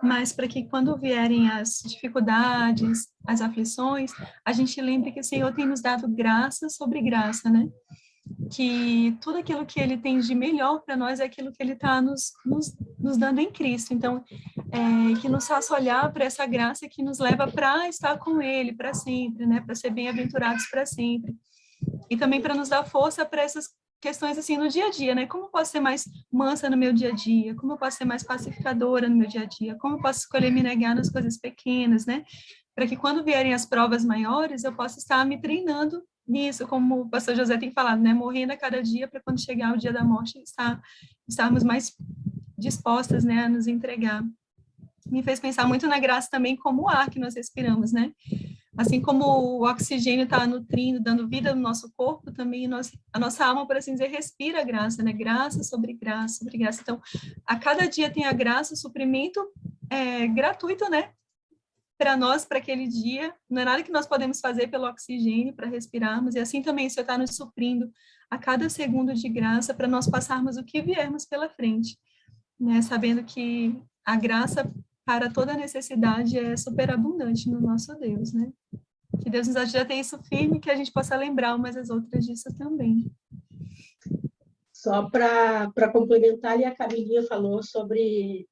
mas para que quando vierem as dificuldades, as aflições, a gente lembre que o Senhor tem nos dado graça sobre graça, né, que tudo aquilo que ele tem de melhor para nós é aquilo que ele está nos dando em Cristo. Então, que nos faça olhar para essa graça que nos leva para estar com ele para sempre, né? Para ser bem-aventurados para sempre. E também para nos dar força para essas questões assim no dia a dia, né? Como eu posso ser mais mansa no meu dia a dia? Como eu posso ser mais pacificadora no meu dia a dia? Como eu posso escolher me negar nas coisas pequenas, né? Para que quando vierem as provas maiores, eu possa estar me treinando nisso, como o pastor José tem falado, né? Morrendo a cada dia para quando chegar o dia da morte, estarmos mais dispostas, né, a nos entregar. Me fez pensar muito na graça também como o ar que nós respiramos, né? Assim como o oxigênio está nutrindo, dando vida no nosso corpo, também a nossa alma, por assim dizer, respira a graça, né? Graça sobre graça, sobre graça. Então, a cada dia tem a graça, o suprimento gratuito, né? Para nós, para aquele dia, não é nada que nós podemos fazer pelo oxigênio para respirarmos, e assim também o Senhor está nos suprindo a cada segundo de graça para nós passarmos o que viermos pela frente, né? Sabendo que a graça para toda necessidade é superabundante no nosso Deus, né? Que Deus nos ajude a ter isso firme, que a gente possa lembrar umas as outras disso também. Só para complementar, ali a Camilinha falou sobre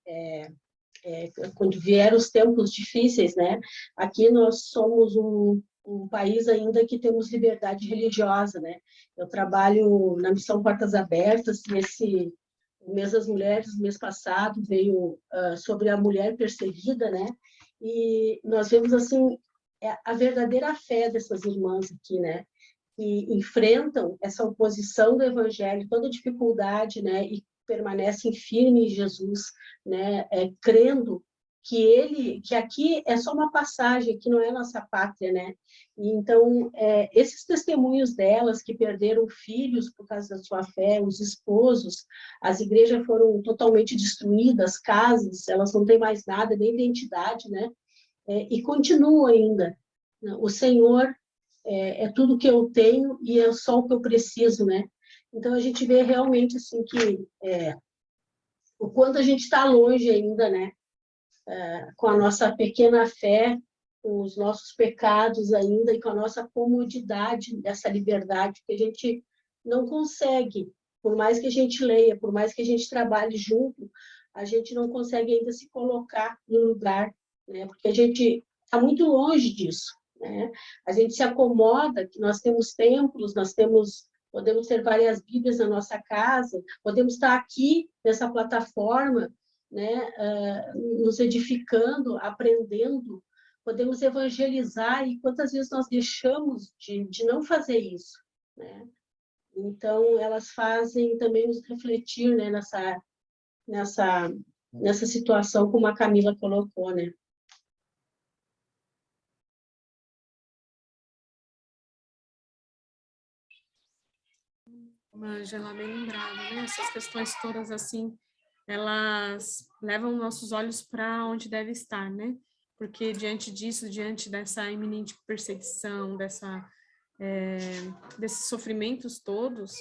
quando vieram os tempos difíceis, né? Aqui nós somos um país ainda que temos liberdade religiosa, né? Eu trabalho na Missão Portas Abertas, e o mês das mulheres, mês passado, veio sobre a mulher perseguida, né? E nós vemos, assim, a verdadeira fé dessas irmãs aqui, né? Que enfrentam essa oposição do evangelho, toda dificuldade, né? E permanecem firmes em Jesus, né? Crendo que aqui é só uma passagem, que não é nossa pátria, né? E então, esses testemunhos delas que perderam filhos por causa da sua fé, os esposos, as igrejas foram totalmente destruídas, casas, elas não têm mais nada, nem identidade, né? E continuam ainda. O Senhor é tudo que eu tenho e é só o que eu preciso, né? Então, a gente vê realmente, assim, que o quanto a gente está longe ainda, né? Com a nossa pequena fé, com os nossos pecados ainda e com a nossa comodidade dessa liberdade que a gente não consegue, por mais que a gente leia, por mais que a gente trabalhe junto, a gente não consegue ainda se colocar no lugar, né? Porque a gente está muito longe disso, né? A gente se acomoda que nós temos templos, podemos ter várias Bíblias na nossa casa, podemos estar aqui nessa plataforma, né, nos edificando, aprendendo, podemos evangelizar, e quantas vezes nós deixamos de não fazer isso, né? Então, elas fazem também nos refletir, né, nessa situação, como a Camila colocou, né? Angela, bem lembrada, né? Essas questões todas, assim, elas levam nossos olhos para onde deve estar, né? Porque diante disso, diante dessa iminente perseguição, desses sofrimentos todos,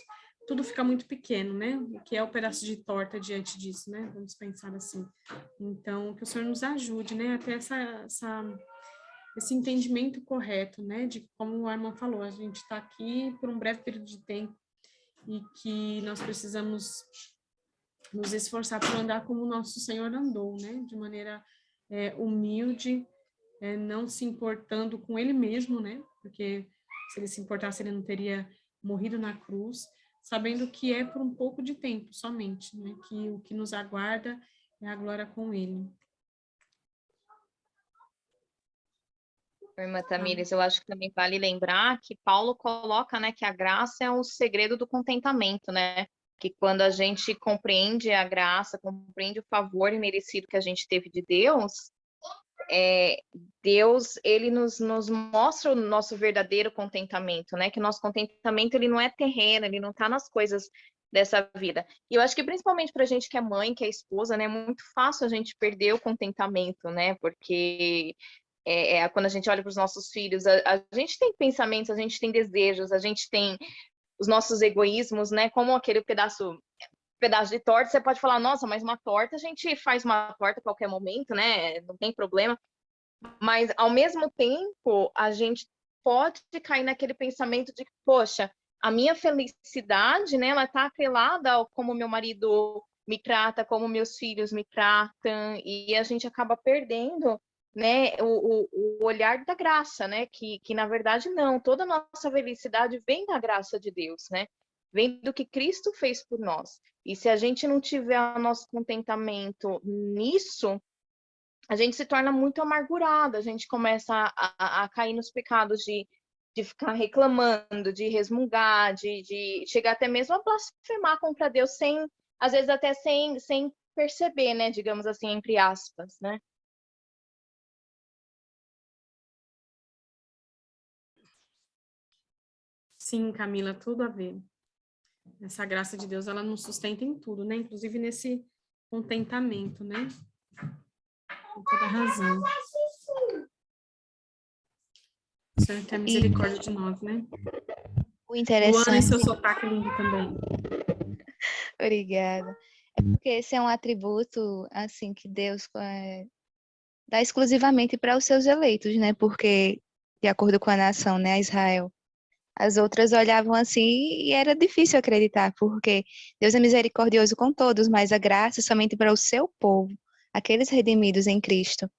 tudo fica muito pequeno, né? O que é o pedaço de torta diante disso, né? Vamos pensar assim. Então, que o Senhor nos ajude, né? A ter esse entendimento correto, né? De como a irmã falou, a gente está aqui por um breve período de tempo e que nós precisamos nos esforçar por andar como o nosso Senhor andou, né? De maneira humilde, não se importando com Ele mesmo, né? Porque se Ele se importasse, Ele não teria morrido na cruz, sabendo que é por um pouco de tempo somente, né? Que o que nos aguarda é a glória com Ele. Irmã Tamires, eu acho que também vale lembrar que Paulo coloca, né, que a graça é o segredo do contentamento, né? Que quando a gente compreende a graça, compreende o favor imerecido que a gente teve de Deus, Deus, ele nos mostra o nosso verdadeiro contentamento, né? Que o nosso contentamento, ele não é terreno, ele não está nas coisas dessa vida. E eu acho que principalmente para a gente que é mãe, que é esposa, né? É muito fácil a gente perder o contentamento, né? Porque quando a gente olha para os nossos filhos, a gente tem pensamentos, a gente tem desejos, a gente tem os nossos egoísmos, né? Como aquele pedaço de torta, você pode falar, nossa, mas uma torta, a gente faz uma torta a qualquer momento, né? Não tem problema. Mas, ao mesmo tempo, a gente pode cair naquele pensamento de que, poxa, a minha felicidade, né? Ela está atrelada ao como meu marido me trata, como meus filhos me tratam, e a gente acaba perdendo, né, o olhar da graça, né, que na verdade não, toda a nossa felicidade vem da graça de Deus, né, vem do que Cristo fez por nós, e se a gente não tiver o nosso contentamento nisso, a gente se torna muito amargurado, a gente começa a cair nos pecados de ficar reclamando, de resmungar, de chegar até mesmo a blasfemar contra Deus, às vezes até sem perceber, né, digamos assim, entre aspas, né. Sim, Camila, tudo a ver. Essa graça de Deus, ela nos sustenta em tudo, né? Inclusive nesse contentamento, né? Com toda razão. O Senhor tem misericórdia de nós, né? O interessante... Luana e seu sotaque lindo também. Obrigada. É porque esse é um atributo, assim, que Deus dá exclusivamente para os seus eleitos, né? Porque, de acordo com a nação, né, Israel, as outras olhavam assim e era difícil acreditar, porque Deus é misericordioso com todos, mas a graça é somente para o seu povo, aqueles redimidos em Cristo.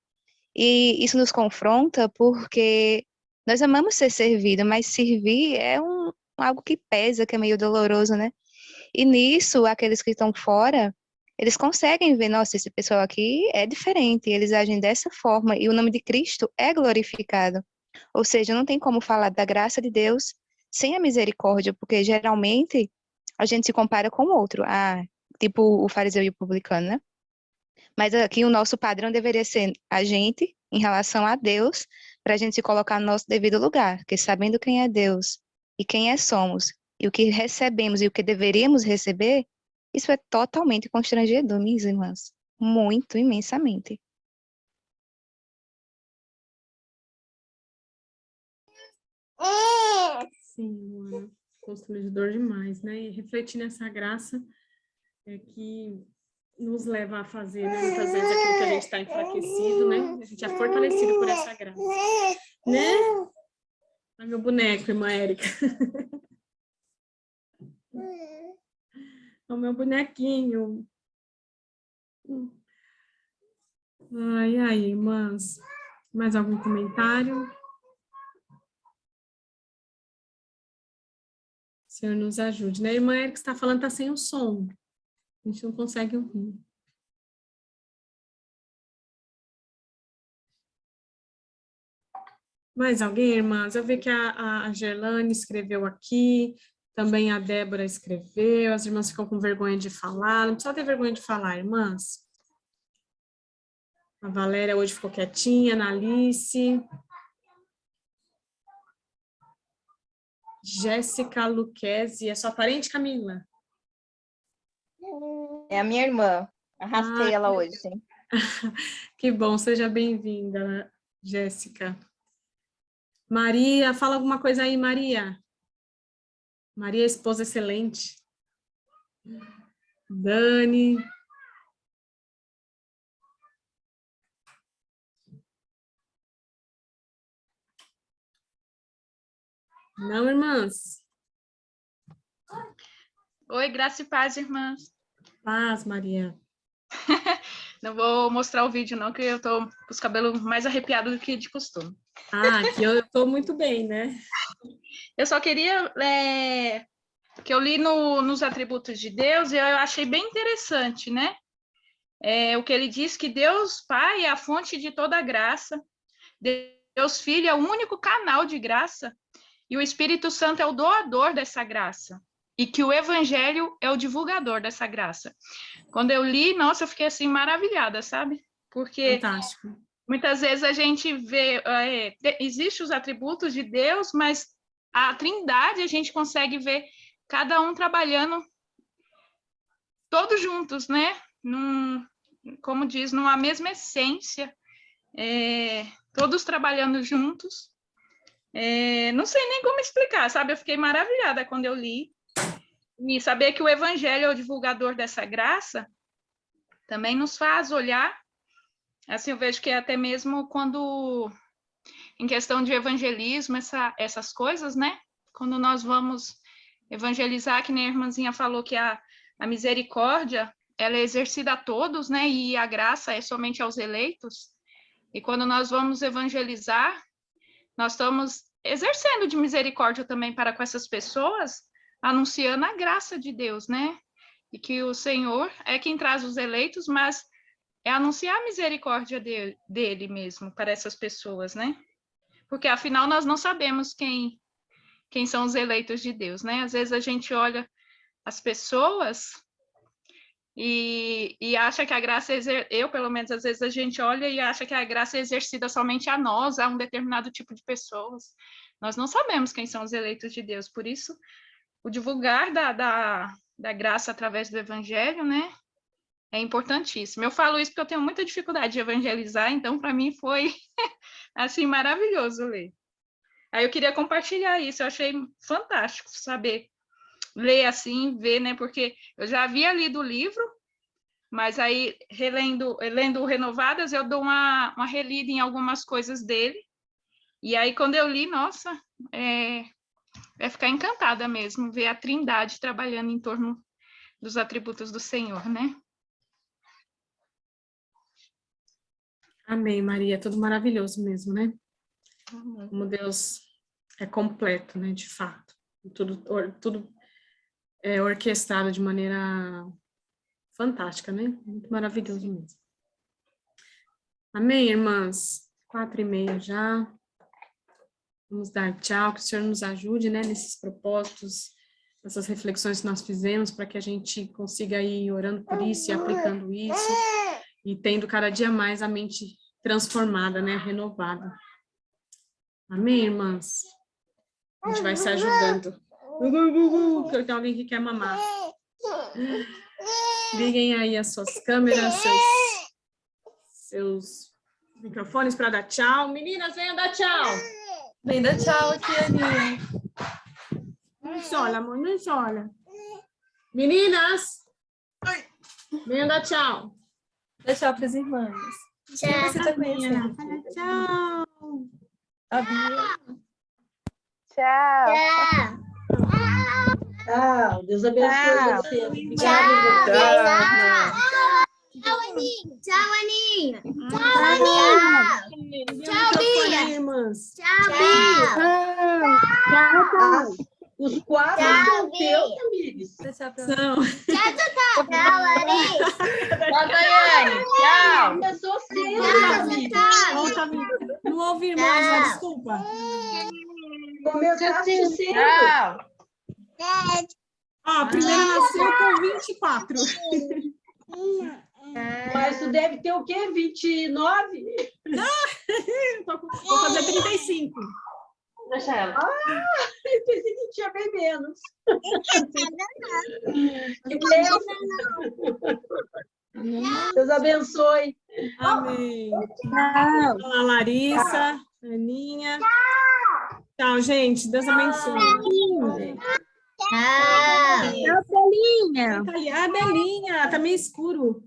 E isso nos confronta porque nós amamos ser servido, mas servir é algo que pesa, que é meio doloroso, né? E nisso, aqueles que estão fora, eles conseguem ver, nossa, esse pessoal aqui é diferente, eles agem dessa forma, e o nome de Cristo é glorificado. Ou seja, não tem como falar da graça de Deus sem a misericórdia, porque geralmente a gente se compara com o outro, tipo o fariseu e o publicano, né? Mas aqui o nosso padrão deveria ser a gente em relação a Deus, para a gente se colocar no nosso devido lugar, porque sabendo quem é Deus e quem somos, e o que recebemos e o que deveríamos receber, isso é totalmente constrangedor, minhas irmãs. Muito, imensamente. Sim, Luana, constrangedor demais, né? E refletir nessa graça que nos leva a fazer, né, muitas vezes, aquilo que a gente está enfraquecido, né? A gente é fortalecido por essa graça, né? Ai, meu boneco, irmã Érica. O meu bonequinho. Ai, irmãs. Mais algum comentário? O Senhor nos ajude, né? A irmã Érica está falando, está sem o som. A gente não consegue ouvir. Mais alguém, irmãs? Eu vi que a Gerlane escreveu aqui, também a Débora escreveu, as irmãs ficam com vergonha de falar, não precisa ter vergonha de falar, irmãs. A Valéria hoje ficou quietinha, a Alice. Jéssica Luquezzi, é sua parente, Camila? É a minha irmã, arrastei ela hoje, sim. Que bom, seja bem-vinda, Jéssica. Maria, fala alguma coisa aí, Maria. Maria, esposa excelente. Dani. Não, irmãs? Oi, graça e paz, irmãs. Paz, Maria. Não vou mostrar o vídeo, não, que eu tô com os cabelos mais arrepiados do que de costume. Ah, aqui eu estou muito bem, né? Eu só queria que eu li nos atributos de Deus e eu achei bem interessante, né? O que ele diz que Deus Pai é a fonte de toda a graça, Deus Filho é o único canal de graça e o Espírito Santo é o doador dessa graça. E que o Evangelho é o divulgador dessa graça. Quando eu li, nossa, eu fiquei assim maravilhada, sabe? Porque Fantástico. muitas vezes a gente vê, existem os atributos de Deus, mas a Trindade a gente consegue ver cada um trabalhando todos juntos, né? Como diz, numa mesma essência, todos trabalhando juntos. Não sei nem como explicar, sabe? Eu fiquei maravilhada quando eu li. E saber que o Evangelho é o divulgador dessa graça também nos faz olhar. Assim, eu vejo que até mesmo quando, em questão de evangelismo, essas coisas, né? Quando nós vamos evangelizar, que nem a irmãzinha falou que a misericórdia, ela é exercida a todos, né? E a graça é somente aos eleitos. E quando nós vamos evangelizar, nós estamos exercendo de misericórdia também para com essas pessoas, anunciando a graça de Deus, né? E que o Senhor é quem traz os eleitos, mas é anunciar a misericórdia dele mesmo para essas pessoas, né? Porque afinal nós não sabemos quem são os eleitos de Deus, né? Às vezes a gente olha as pessoas e acha que a graça eu pelo menos às vezes a gente olha e acha que a graça é exercida somente a nós, a um determinado tipo de pessoas. Nós não sabemos quem são os eleitos de Deus, por isso o divulgar da graça através do evangelho, né, é importantíssimo. Eu falo isso porque eu tenho muita dificuldade de evangelizar, então para mim foi assim maravilhoso ler. Aí eu queria compartilhar isso, eu achei fantástico saber ler assim, ver, né, porque eu já havia lido o livro, mas aí lendo Renovadas, eu dou uma relida em algumas coisas dele. E aí quando eu li, nossa, vai ficar encantada mesmo, ver a Trindade trabalhando em torno dos atributos do Senhor, né? Amém, Maria. Tudo maravilhoso mesmo, né? Como Deus é completo, né? De fato. Tudo é orquestrado de maneira fantástica, né? Muito maravilhoso mesmo. Amém, irmãs? 4:30 já. Vamos dar tchau, que o Senhor nos ajude, né, nesses propósitos, nessas reflexões que nós fizemos, para que a gente consiga ir orando por isso e aplicando isso, e tendo cada dia mais a mente transformada, né, renovada. Amém, irmãs? A gente vai se ajudando. Que tem alguém que quer mamar. Liguem aí as suas câmeras, seus microfones para dar tchau. Meninas, venham dar tchau. Vem dar tchau aqui, Aninha. Não chora, amor, não chora. Meninas, venham dar tchau. Dá tchau para as irmãs. Tchau. Quem você está conhecendo? Tchau. A Bia. Tchau. Deus abençoe você. Tchau, Aninha. Tchau, Aninha. Tchau, Aninha. Tchau, Bia. Irmãs. Tchau, Bia. Os quatro são teus, amigos. Dá tchau para São. Tchau, Larissa. Tchau, Daiane. Tchau. Começou cedo, amigo. Volta, amiga. Não ouvi, irmãs, desculpa. Começaste cedo. Tchau. Ó, a primeira nasceu com 24. Mas tu deve ter o quê? 29? Vou fazer 35. Deixa ela. Eu pensei que tinha bem menos. Que bem. Deus abençoe. Amém. Olá, Larissa, Aninha. Tchau, gente. Deus abençoe. Tchau, Belinha. Ah, Belinha, tá meio escuro.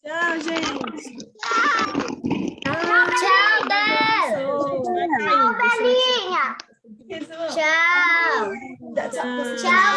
Tchau, gente. Tchau, Bela. Vai caindo. Belinha. Tchau. Tchau.